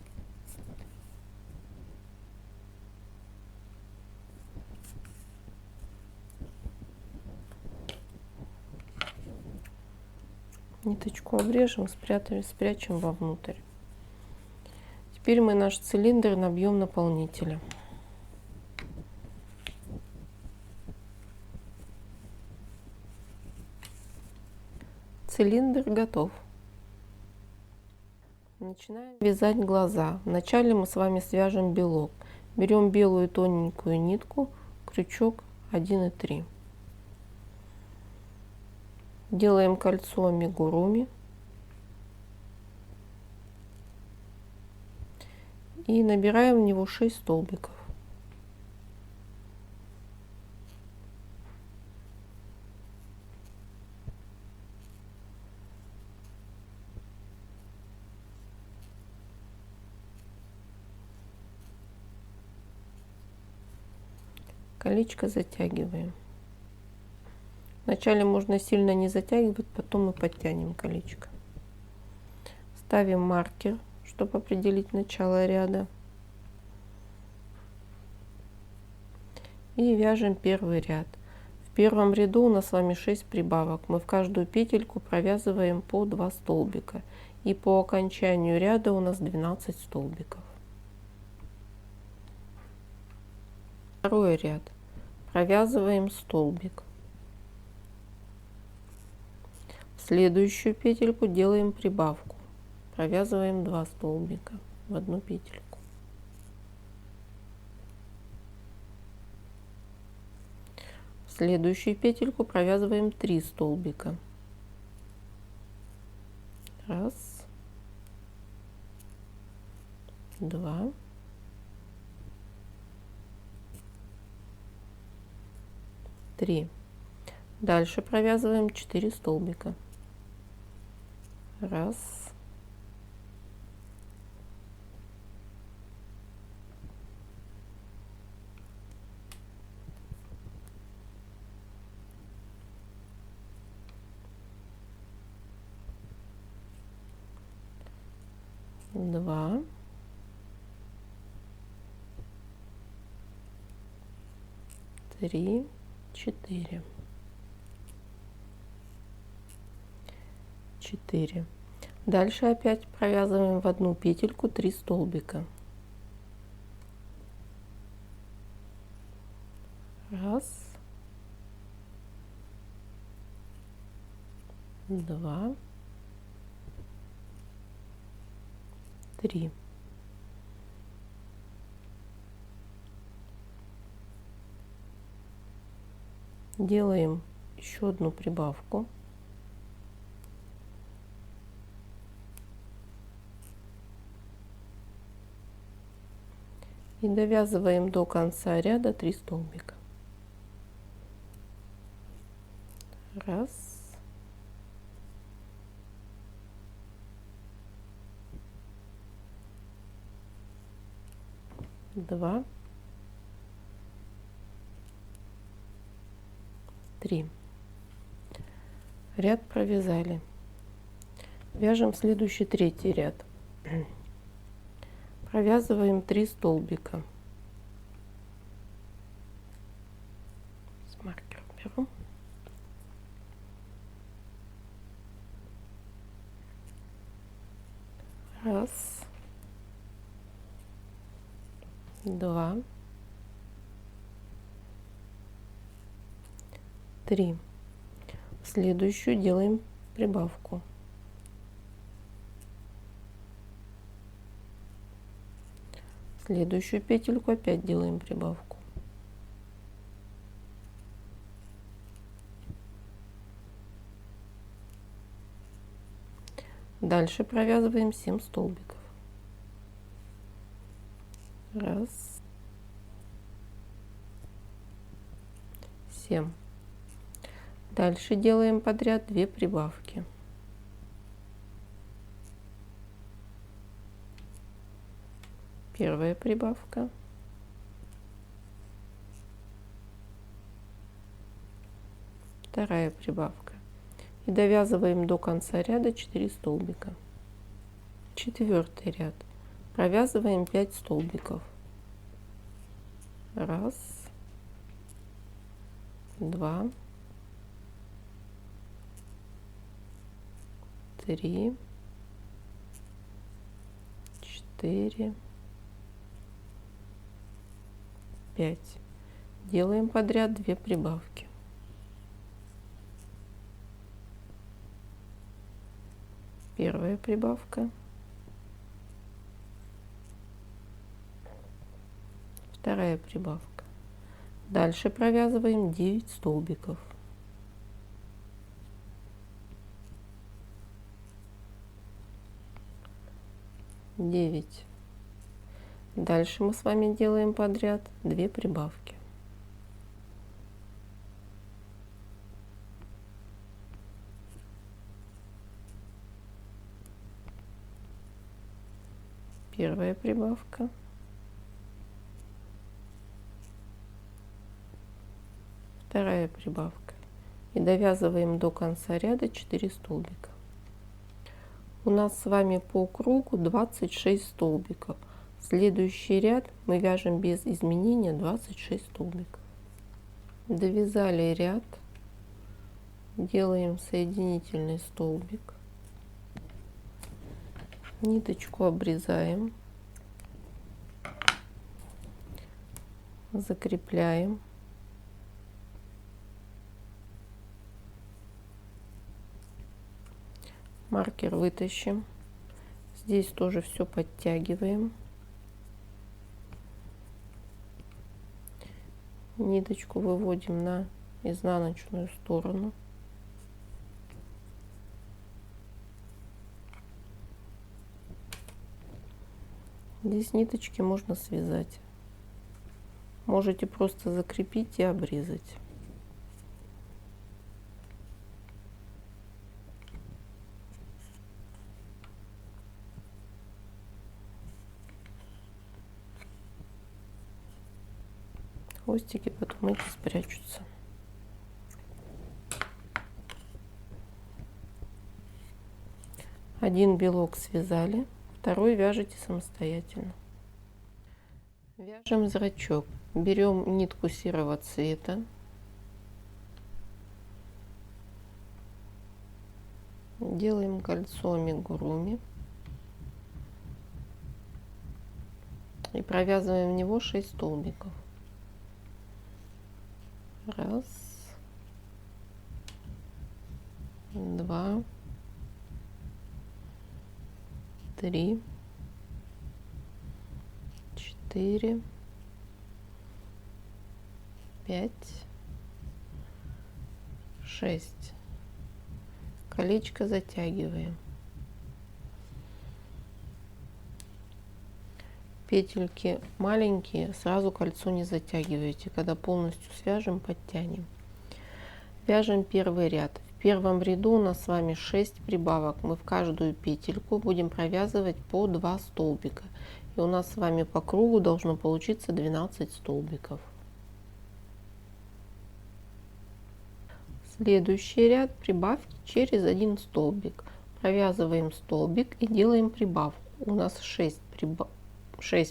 Ниточку обрежем, спрячем вовнутрь. Теперь мы наш цилиндр набьем наполнителем. Цилиндр готов. Начинаем вязать глаза. Вначале мы с вами свяжем белок. Берем белую тоненькую нитку, крючок 1,3. Делаем кольцо амигуруми. И набираем в него 6 столбиков. Колечко затягиваем. Вначале можно сильно не затягивать, потом мы подтянем колечко. Ставим маркер, чтобы определить начало ряда. И вяжем первый ряд. В первом ряду у нас с вами 6 прибавок. Мы в каждую петельку провязываем по 2 столбика. И по окончанию ряда у нас 12 столбиков. Второй ряд. Провязываем столбик. В следующую петельку делаем прибавку. Провязываем 2 столбика в одну петельку. В следующую петельку провязываем 3 столбика. Раз, два, три. Дальше провязываем 4 столбика. Раз, два, три, 4. 4. Дальше опять провязываем в одну петельку 3 столбика. Раз, два, три. Делаем еще одну прибавку. И довязываем до конца ряда 3 столбика. Раз, два, три. Ряд провязали. Вяжем следующий третий ряд. Провязываем 3 столбика. С маркером беру. Раз, 2, 3. В следующую делаем прибавку. В следующую петельку опять делаем прибавку. Дальше провязываем 7 столбиков. 1, 7. Дальше делаем подряд 2 прибавки. Первая прибавка. Вторая прибавка. И довязываем до конца ряда 4 столбика. Четвертый ряд. Провязываем 5 столбиков. 1, 2, 3, 4, 5. Делаем подряд 2 прибавки. Первая прибавка. Вторая прибавка. Дальше провязываем 9 столбиков. 9. Дальше мы с вами делаем подряд 2 прибавки. Первая прибавка. Вторая прибавка. И довязываем до конца ряда 4 столбика. У нас с вами по кругу 26 столбиков. Следующий ряд мы вяжем без изменения 26 столбиков. Довязали ряд. Делаем соединительный столбик. Ниточку обрезаем. Закрепляем. Маркер вытащим. Здесь тоже все подтягиваем. Ниточку выводим на изнаночную сторону. Здесь ниточки можно связать. Можете просто закрепить и обрезать. Хвостики потом эти спрячутся. Один белок связали, второй вяжете самостоятельно. Вяжем зрачок. Берем нитку серого цвета. Делаем кольцо амигуруми. И провязываем в него 6 столбиков. 1, 2, 3, 4, 5, 6. Колечко затягиваем. Петельки маленькие, сразу кольцо не затягивайте. Когда полностью свяжем, подтянем. Вяжем первый ряд. В первом ряду у нас с вами 6 прибавок. Мы в каждую петельку будем провязывать по 2 столбика. И у нас с вами по кругу должно получиться 12 столбиков. Следующий ряд прибавки через 1 столбик. Провязываем столбик и делаем прибавку. У нас 6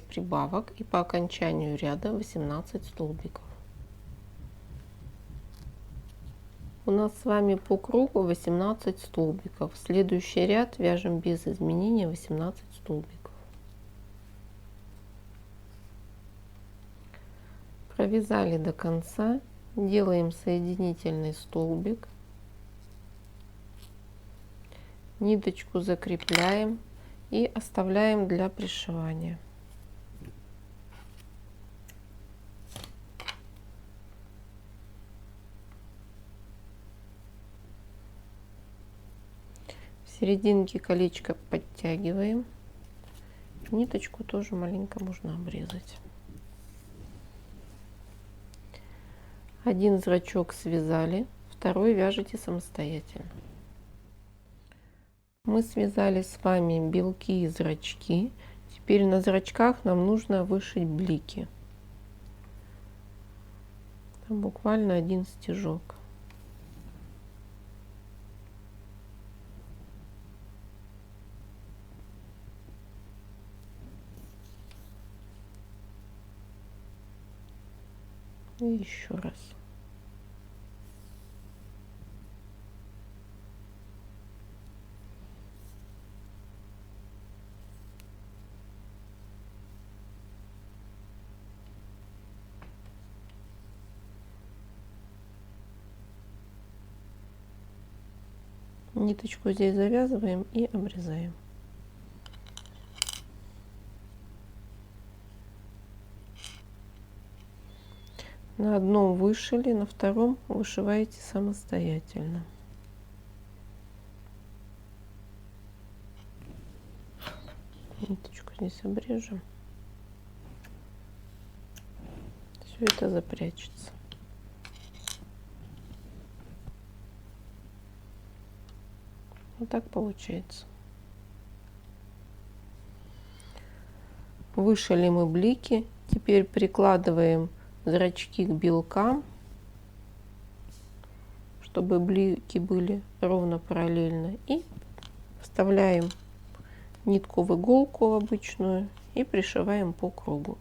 прибавок и по окончанию ряда 18 столбиков. У нас с вами по кругу 18 столбиков. Следующий ряд вяжем без изменения 18 столбиков. Провязали до конца, делаем соединительный столбик, ниточку закрепляем и оставляем для пришивания. В серединке колечко подтягиваем, ниточку тоже маленько можно обрезать. Один зрачок связали, второй вяжите самостоятельно. Мы связали с вами белки и зрачки. Теперь на зрачках нам нужно вышить блики. Там буквально один стежок. И еще раз. Ниточку здесь завязываем и обрезаем. На одном вышили, на втором вышиваете самостоятельно. Ниточку здесь обрежем. Все это запрячется. Вот так получается. Вышили мы блики. Теперь прикладываем зрачки к белкам, чтобы блики были ровно параллельно. И вставляем нитку в иголку обычную и пришиваем по кругу.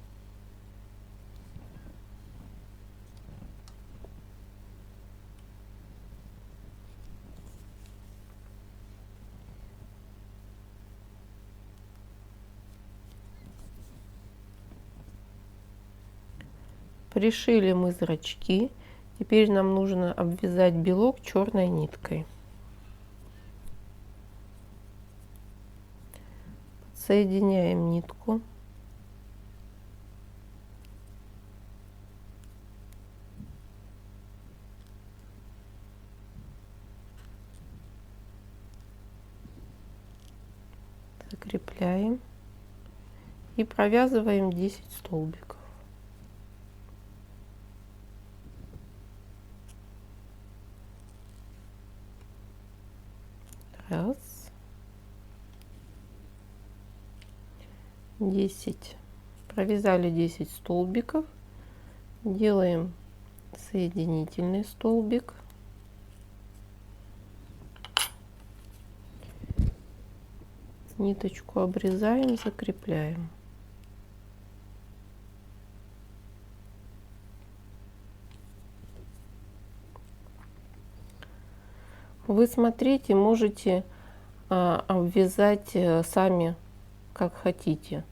Пришили мы зрачки. Теперь нам нужно обвязать белок черной ниткой. Соединяем нитку. Закрепляем и провязываем 10 столбиков. Раз, 10. Провязали 10 столбиков. Делаем соединительный столбик. Ниточку обрезаем, закрепляем. Вы смотрите, можете обвязать сами, как хотите.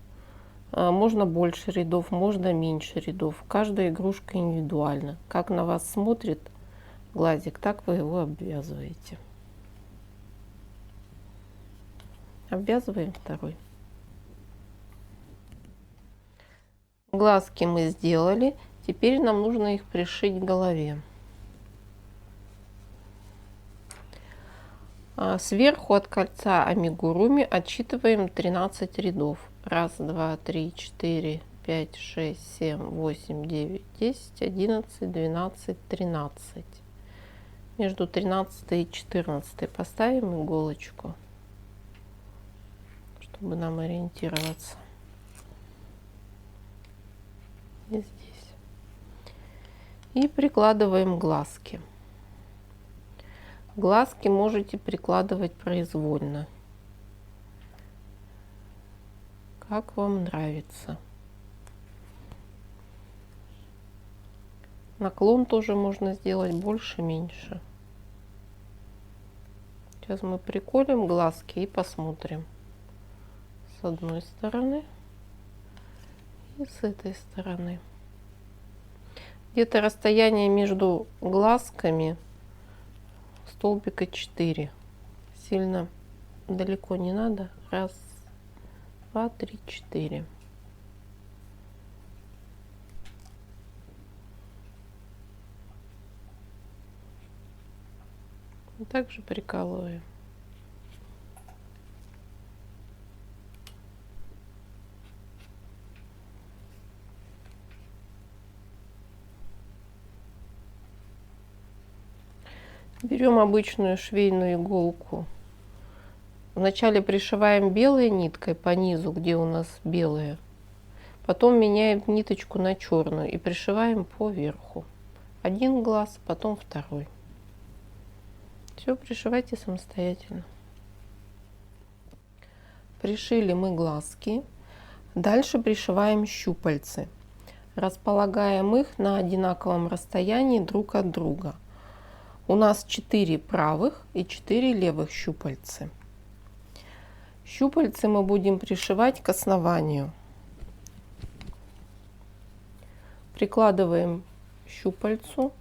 Можно больше рядов, можно меньше рядов. Каждая игрушка индивидуальна. Как на вас смотрит глазик, так вы его обвязываете. Обвязываем второй. Глазки мы сделали. Теперь нам нужно их пришить к голове. Сверху от кольца амигуруми отсчитываем 13 рядов. 1, 2, 3, 4, 5, 6, 7, 8, 9, 10, 11, 12, 13. Между 13 и 14 поставим иголочку, чтобы нам ориентироваться. И здесь. И прикладываем глазки. Глазки можете прикладывать произвольно, как вам нравится. Наклон тоже можно сделать больше, меньше. Сейчас мы приколем глазки и посмотрим с одной стороны и с этой стороны. Где-то расстояние между глазками столбика 4. Сильно далеко не надо. Раз, два, три, 4. И также прикалываем. Берем обычную швейную иголку. Вначале пришиваем белой ниткой по низу, где у нас белая. Потом меняем ниточку на черную и пришиваем по верху. Один глаз, потом второй. Все пришивайте самостоятельно. Пришили мы глазки. Дальше пришиваем щупальцы. Располагаем их на одинаковом расстоянии друг от друга. У нас 4 правых и 4 левых щупальца. Щупальцы мы будем пришивать к основанию. Прикладываем щупальцу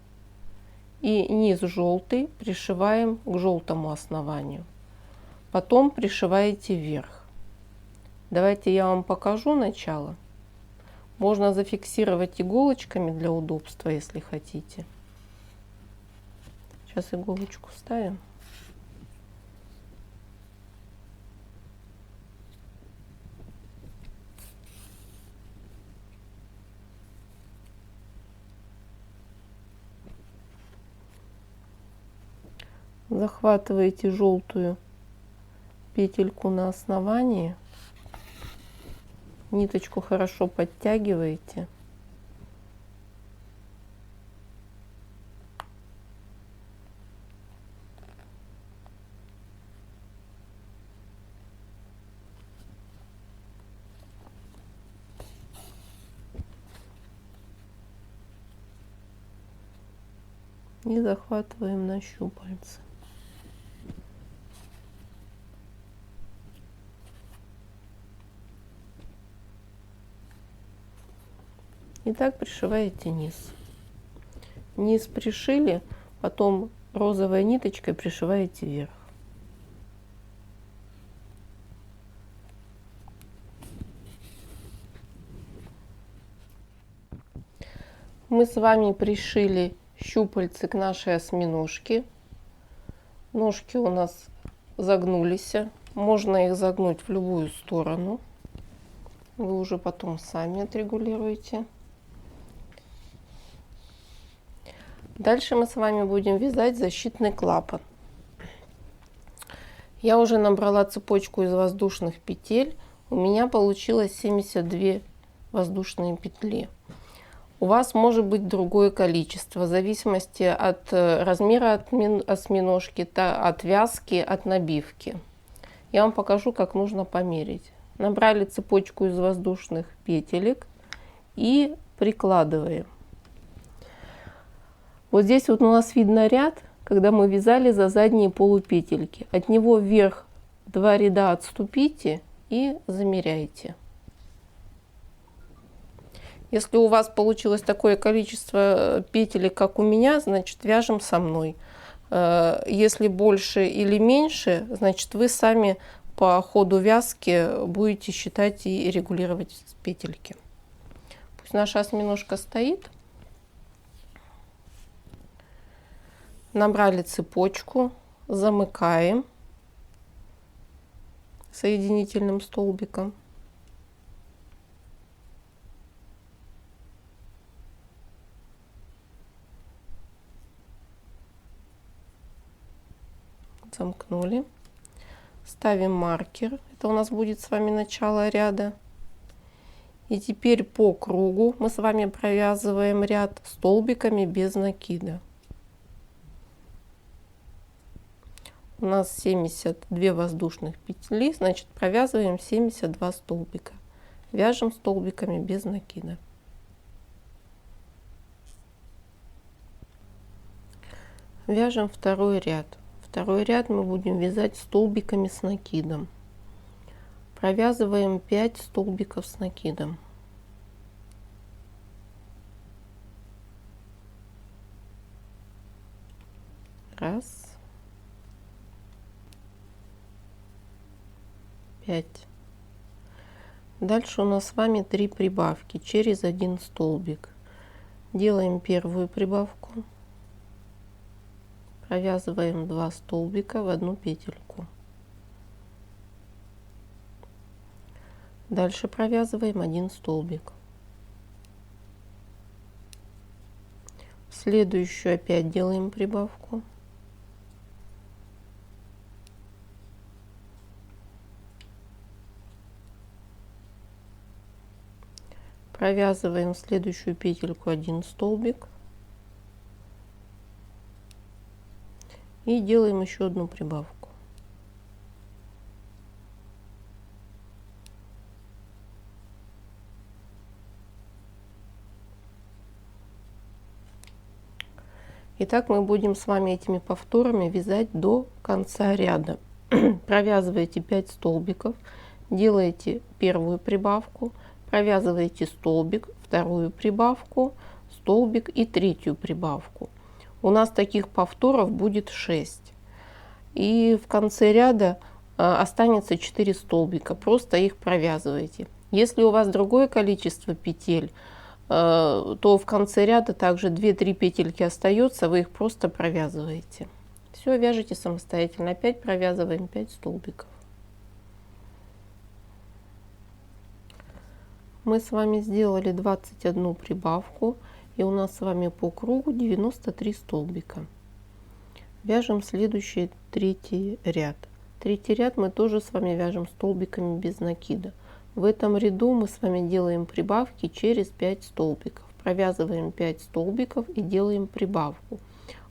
и низ желтый пришиваем к желтому основанию. Потом пришиваете вверх. Давайте я вам покажу начало. Можно зафиксировать иголочками для удобства, если хотите. Сейчас иголочку ставим. Захватываете желтую петельку на основании, ниточку хорошо подтягиваете. И захватываем на щупальце. И так пришиваете низ. Низ пришили, потом розовой ниточкой пришиваете вверх. Мы с вами пришили щупальцы к нашей осьминожке. Ножки у нас загнулись. Можно их загнуть в любую сторону. Вы уже потом сами отрегулируете. Дальше мы с вами будем вязать защитный клапан. Я уже набрала цепочку из воздушных петель. У меня получилось 72 воздушные петли. У вас может быть другое количество, в зависимости от размера осьминожки, от вязки, от набивки. Я вам покажу, как нужно померить. Набрали цепочку из воздушных петелек и прикладываем. Вот здесь вот у нас видно ряд, когда мы вязали за задние полупетельки. От него вверх 2 ряда отступите и замеряйте. Если у вас получилось такое количество петелек, как у меня, значит вяжем со мной. Если больше или меньше, значит вы сами по ходу вязки будете считать и регулировать петельки. Пусть наша осьминожка стоит. Набрали цепочку, замыкаем соединительным столбиком. Замкнули. Ставим маркер. Это у нас будет с вами начало ряда. И теперь по кругу мы с вами провязываем ряд столбиками без накида. У нас 72 воздушных петли, значит провязываем 72 столбика. Вяжем столбиками без накида. Вяжем второй ряд. Второй ряд мы будем вязать столбиками с накидом. Провязываем 5 столбиков с накидом. Раз. 5. Дальше у нас с вами 3 прибавки через 1 столбик. Делаем первую прибавку. Провязываем 2 столбика в одну петельку. Дальше провязываем 1 столбик. В следующую опять делаем прибавку. Провязываем в следующую петельку 1 столбик. И делаем еще одну прибавку. Итак, мы будем с вами этими повторами вязать до конца ряда. Провязываете 5 столбиков, делаете первую прибавку, провязываете столбик, вторую прибавку, столбик и третью прибавку. У нас таких повторов будет 6. И в конце ряда останется 4 столбика, просто их провязываете. Если у вас другое количество петель, то в конце ряда также 2-3 петельки остается, вы их просто провязываете. Все, вяжите самостоятельно. Опять провязываем 5 столбиков. Мы с вами сделали 21 прибавку, и у нас с вами по кругу 93 столбика. Вяжем следующий третий ряд. Третий ряд мы тоже с вами вяжем столбиками без накида. В этом ряду мы с вами делаем прибавки через 5 столбиков. Провязываем 5 столбиков и делаем прибавку.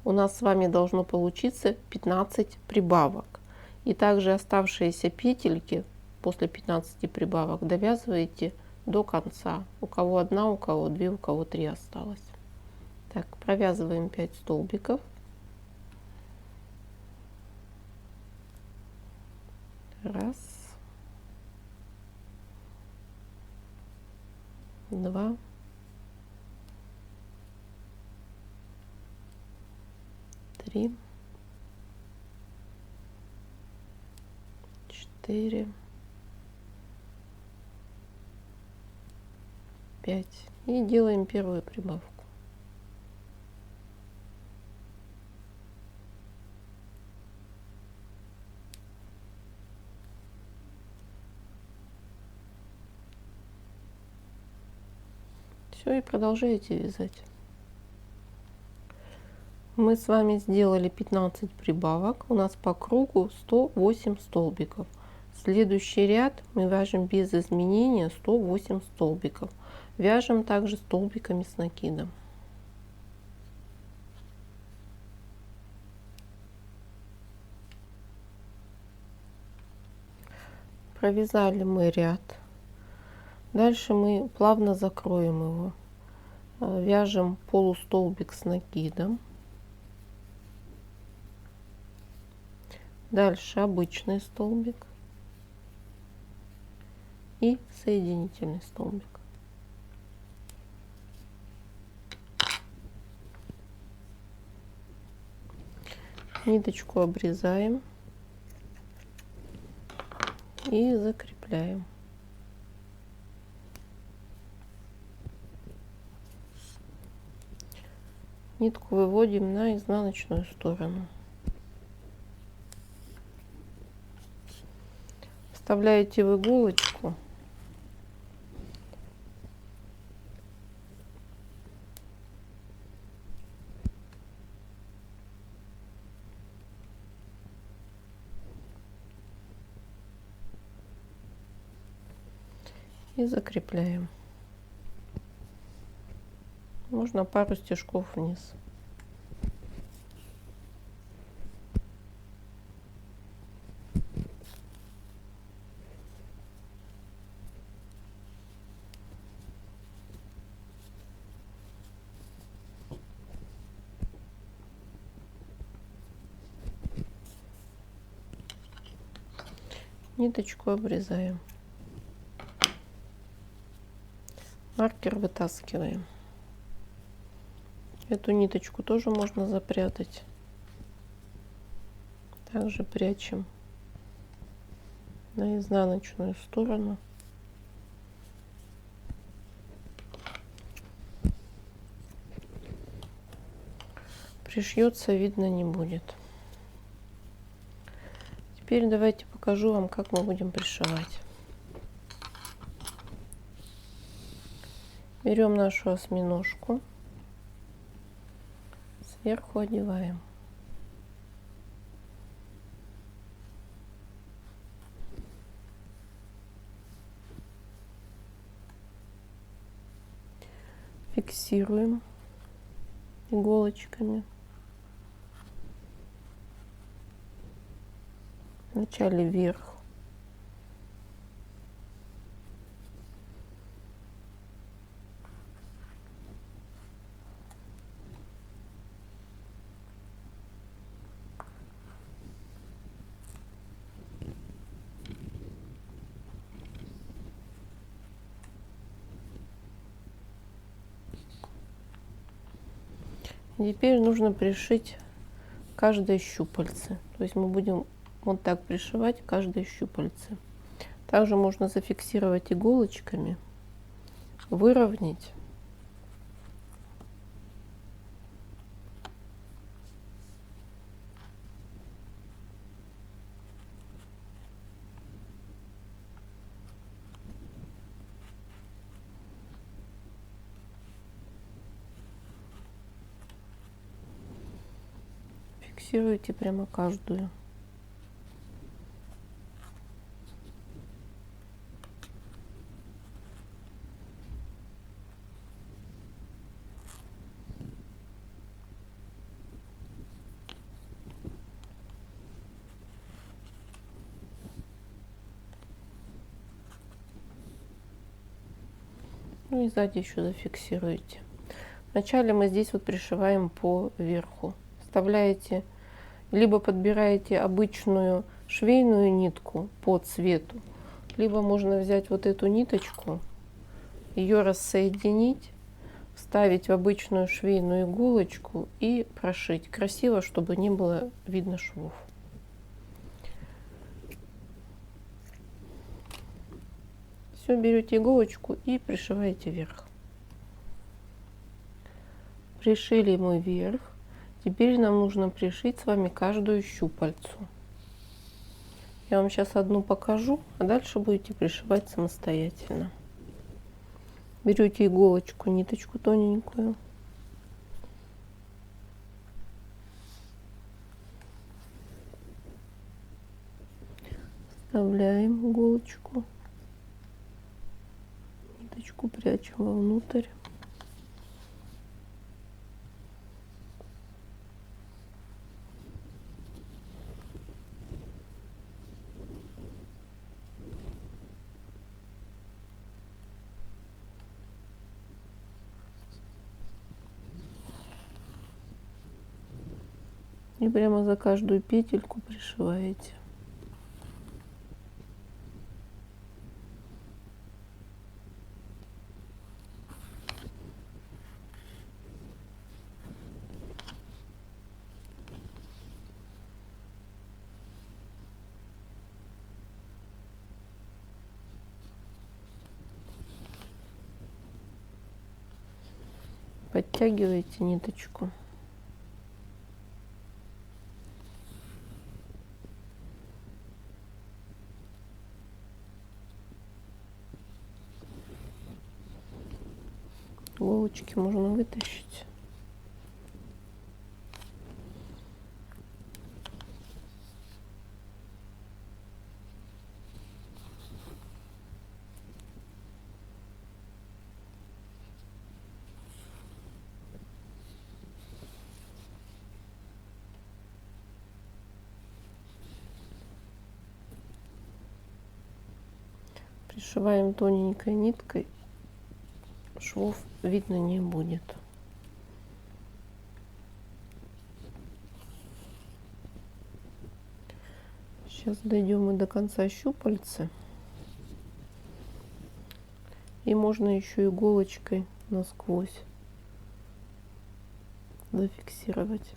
У нас с вами должно получиться 15 прибавок. И также оставшиеся петельки после 15 прибавок довязываете до конца. У кого 1, у кого 2, у кого 3 осталось. Так, провязываем 5 столбиков. Раз. 2, 3, 4, 5. И делаем первую прибавку. Все, и продолжаете вязать. Мы с вами сделали 15 прибавок. У нас по кругу 108 столбиков. Следующий ряд мы вяжем без изменения 108 столбиков. Вяжем также столбиками с накидом. Провязали мы ряд. Дальше мы плавно закроем его. Вяжем полустолбик с накидом. Дальше обычный столбик и соединительный столбик. Ниточку обрезаем и закрепляем. Нитку выводим на изнаночную сторону. Вставляете в иголочку. И закрепляем. Можно пару стежков вниз. Ниточку обрезаем. Маркер вытаскиваем. Эту ниточку тоже можно запрятать. Также прячем на изнаночную сторону. Пришьется, видно не будет. Теперь давайте покажу вам, как мы будем пришивать. Берем нашу осьминожку, сверху одеваем. Фиксируем иголочками. Вначале вверх. Теперь нужно пришить каждое щупальце. То есть мы будем вот так пришивать каждое щупальце. Также можно зафиксировать иголочками, выровнять. Фиксируйте прямо каждую. Ну и сзади еще зафиксируйте. Вначале мы здесь вот пришиваем по верху. Вставляете, либо подбираете обычную швейную нитку по цвету, либо можно взять вот эту ниточку, ее рассоединить, вставить в обычную швейную иголочку и прошить красиво, чтобы не было видно швов. Все, берете иголочку и пришиваете вверх. Пришили мы вверх. Теперь нам нужно пришить с вами каждую щупальцу. Я вам сейчас одну покажу, а дальше будете пришивать самостоятельно. Берете иголочку, ниточку тоненькую. Вставляем иголочку. Ниточку прячем вовнутрь. И прямо за каждую петельку пришиваете. Подтягиваете ниточку. Иголочки можно вытащить. Пришиваем тоненькой ниткой, швов видно не будет. Сейчас дойдем мы до конца щупальца. И можно еще иголочкой насквозь зафиксировать.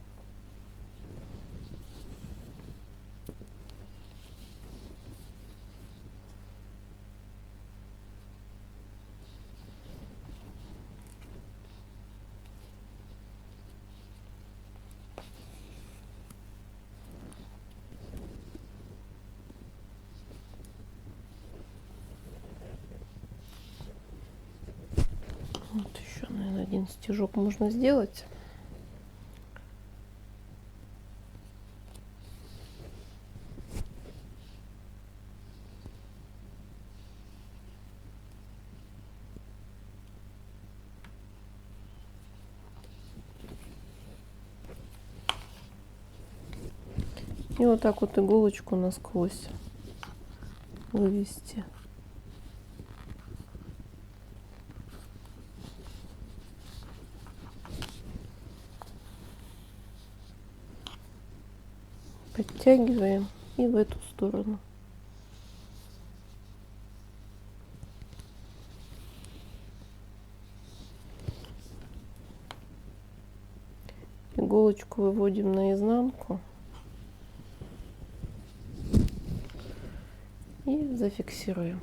один стежок можно сделать. И вот так вот иголочку насквозь вывести. Подтягиваем и в эту сторону. Иголочку выводим наизнанку и зафиксируем.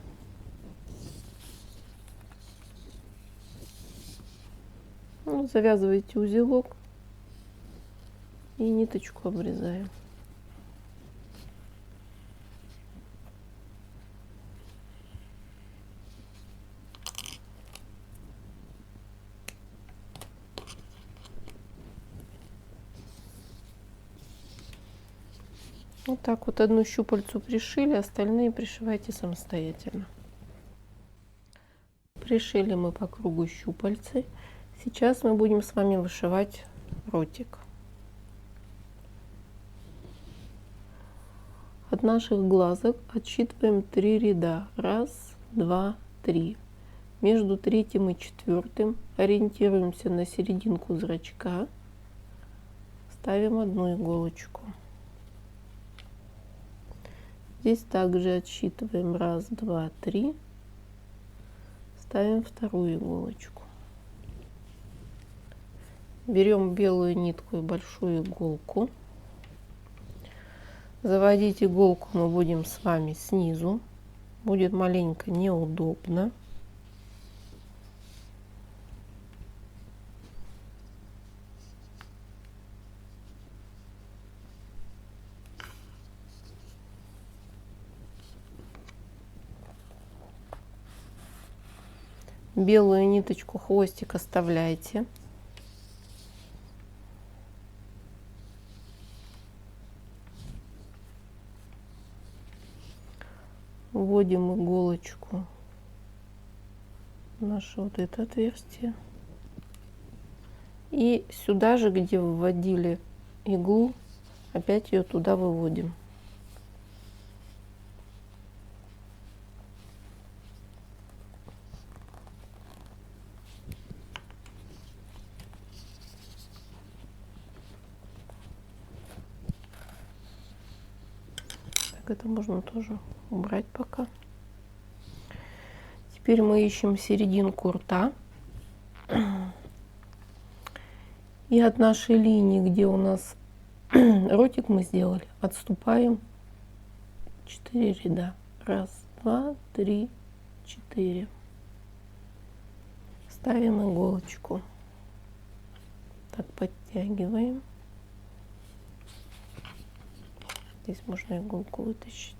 Ну, завязываете узелок и ниточку обрезаем. Вот так вот одну щупальцу пришили, остальные пришивайте самостоятельно. Пришили мы по кругу щупальцы. Сейчас мы будем с вами вышивать ротик. От наших глазок отсчитываем 3 ряда. 1, 2, 3. Между третьим и четвертым ориентируемся на серединку зрачка. Ставим одну иголочку. Здесь также отсчитываем 1, 2, 3. Ставим вторую иголочку. Берем белую нитку и большую иголку. Заводить иголку мы будем с вами снизу. Будет маленько неудобно. Белую ниточку, хвостик оставляйте. Вводим иголочку в наше вот это отверстие. И сюда же, где вводили иглу, опять ее туда выводим. Так, это можно тоже убрать пока. Теперь мы ищем серединку рта. И от нашей линии, где у нас ротик мы сделали, отступаем 4 ряда. 1, 2, 3, 4. Ставим иголочку. Так, подтягиваем. Здесь можно иголку вытащить.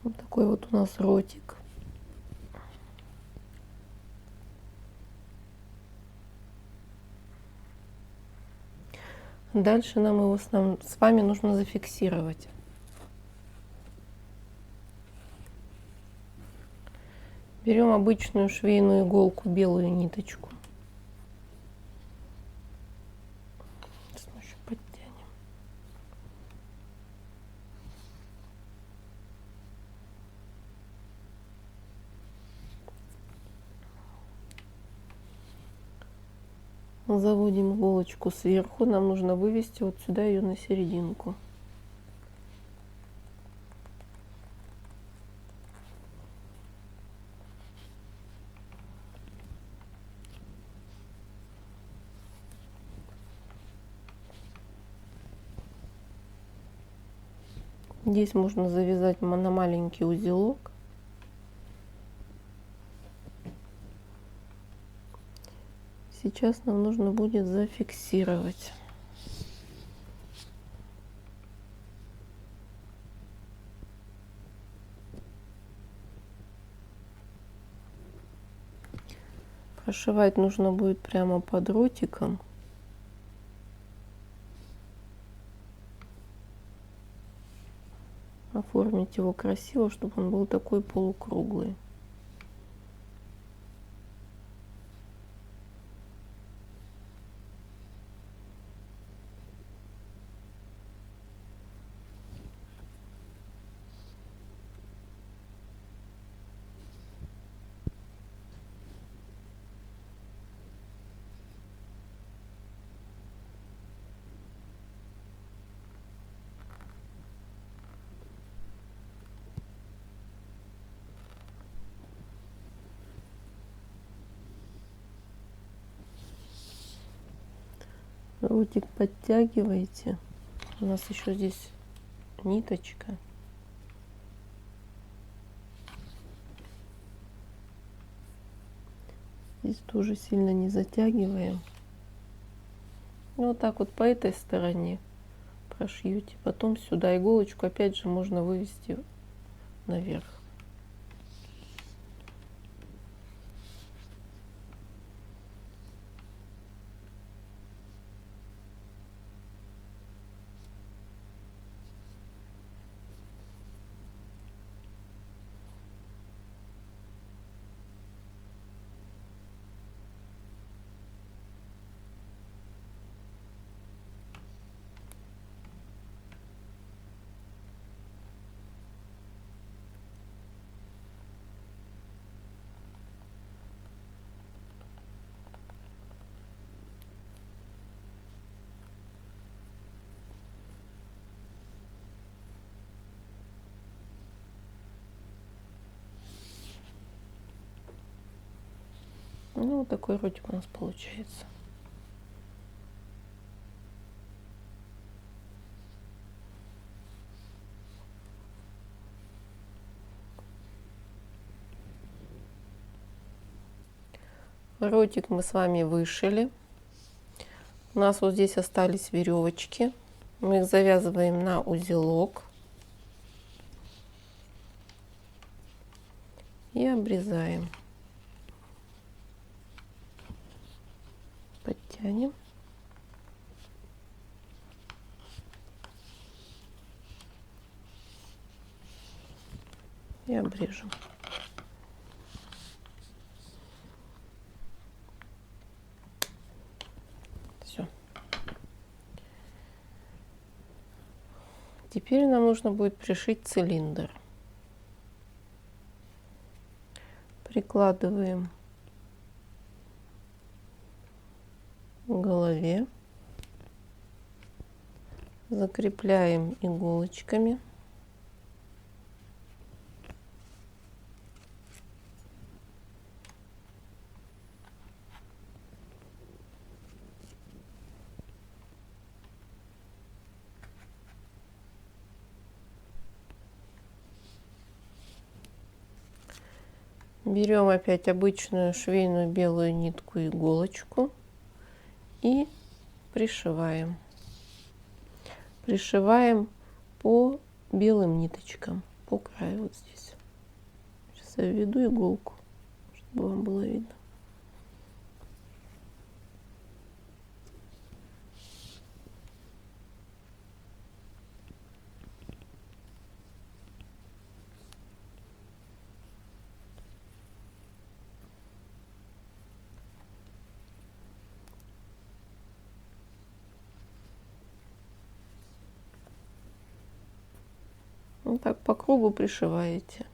Вот такой вот у нас ротик. Дальше нам его с вами нужно зафиксировать. Берем обычную швейную иголку, белую ниточку. Сейчас мы еще подтянем. Заводим иголочку сверху. Нам нужно вывести вот сюда ее на серединку. Здесь можно завязать на маленький узелок. сейчас нам нужно будет зафиксировать. Прошивать нужно будет прямо под ротиком. Оформить его красиво, чтобы он был такой полукруглый. Ротик подтягиваете. У нас еще здесь ниточка. Здесь тоже сильно не затягиваем. И вот так вот по этой стороне прошьете. Потом сюда иголочку опять же можно вывести наверх. Ну, вот такой ротик у нас получается. Ротик мы с вами вышили. У нас вот здесь остались веревочки. Мы их завязываем на узелок и обрезаем. Подтянем. И обрежем. Все. Теперь нам нужно будет пришить цилиндр. Прикладываем к голове, закрепляем иголочками. Берем опять обычную швейную белую нитку, иголочку и пришиваем. Пришиваем по белым ниточкам, по краю вот здесь. Сейчас я введу иголку, чтобы вам было видно. Вот так по кругу пришиваете.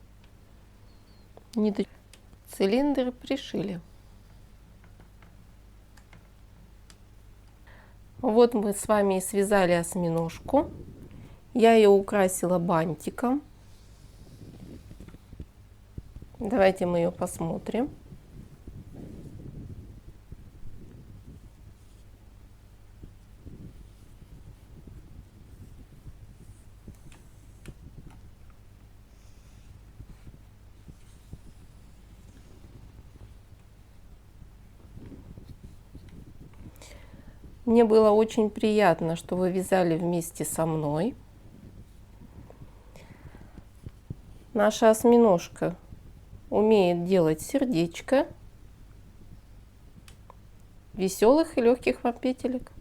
Цилиндр пришили. Вот мы с вами связали осьминожку. Я ее украсила бантиком. Давайте мы ее посмотрим. Мне было очень приятно, что вы вязали вместе со мной. Наша осьминожка умеет делать сердечко, веселых и легких вам петелек.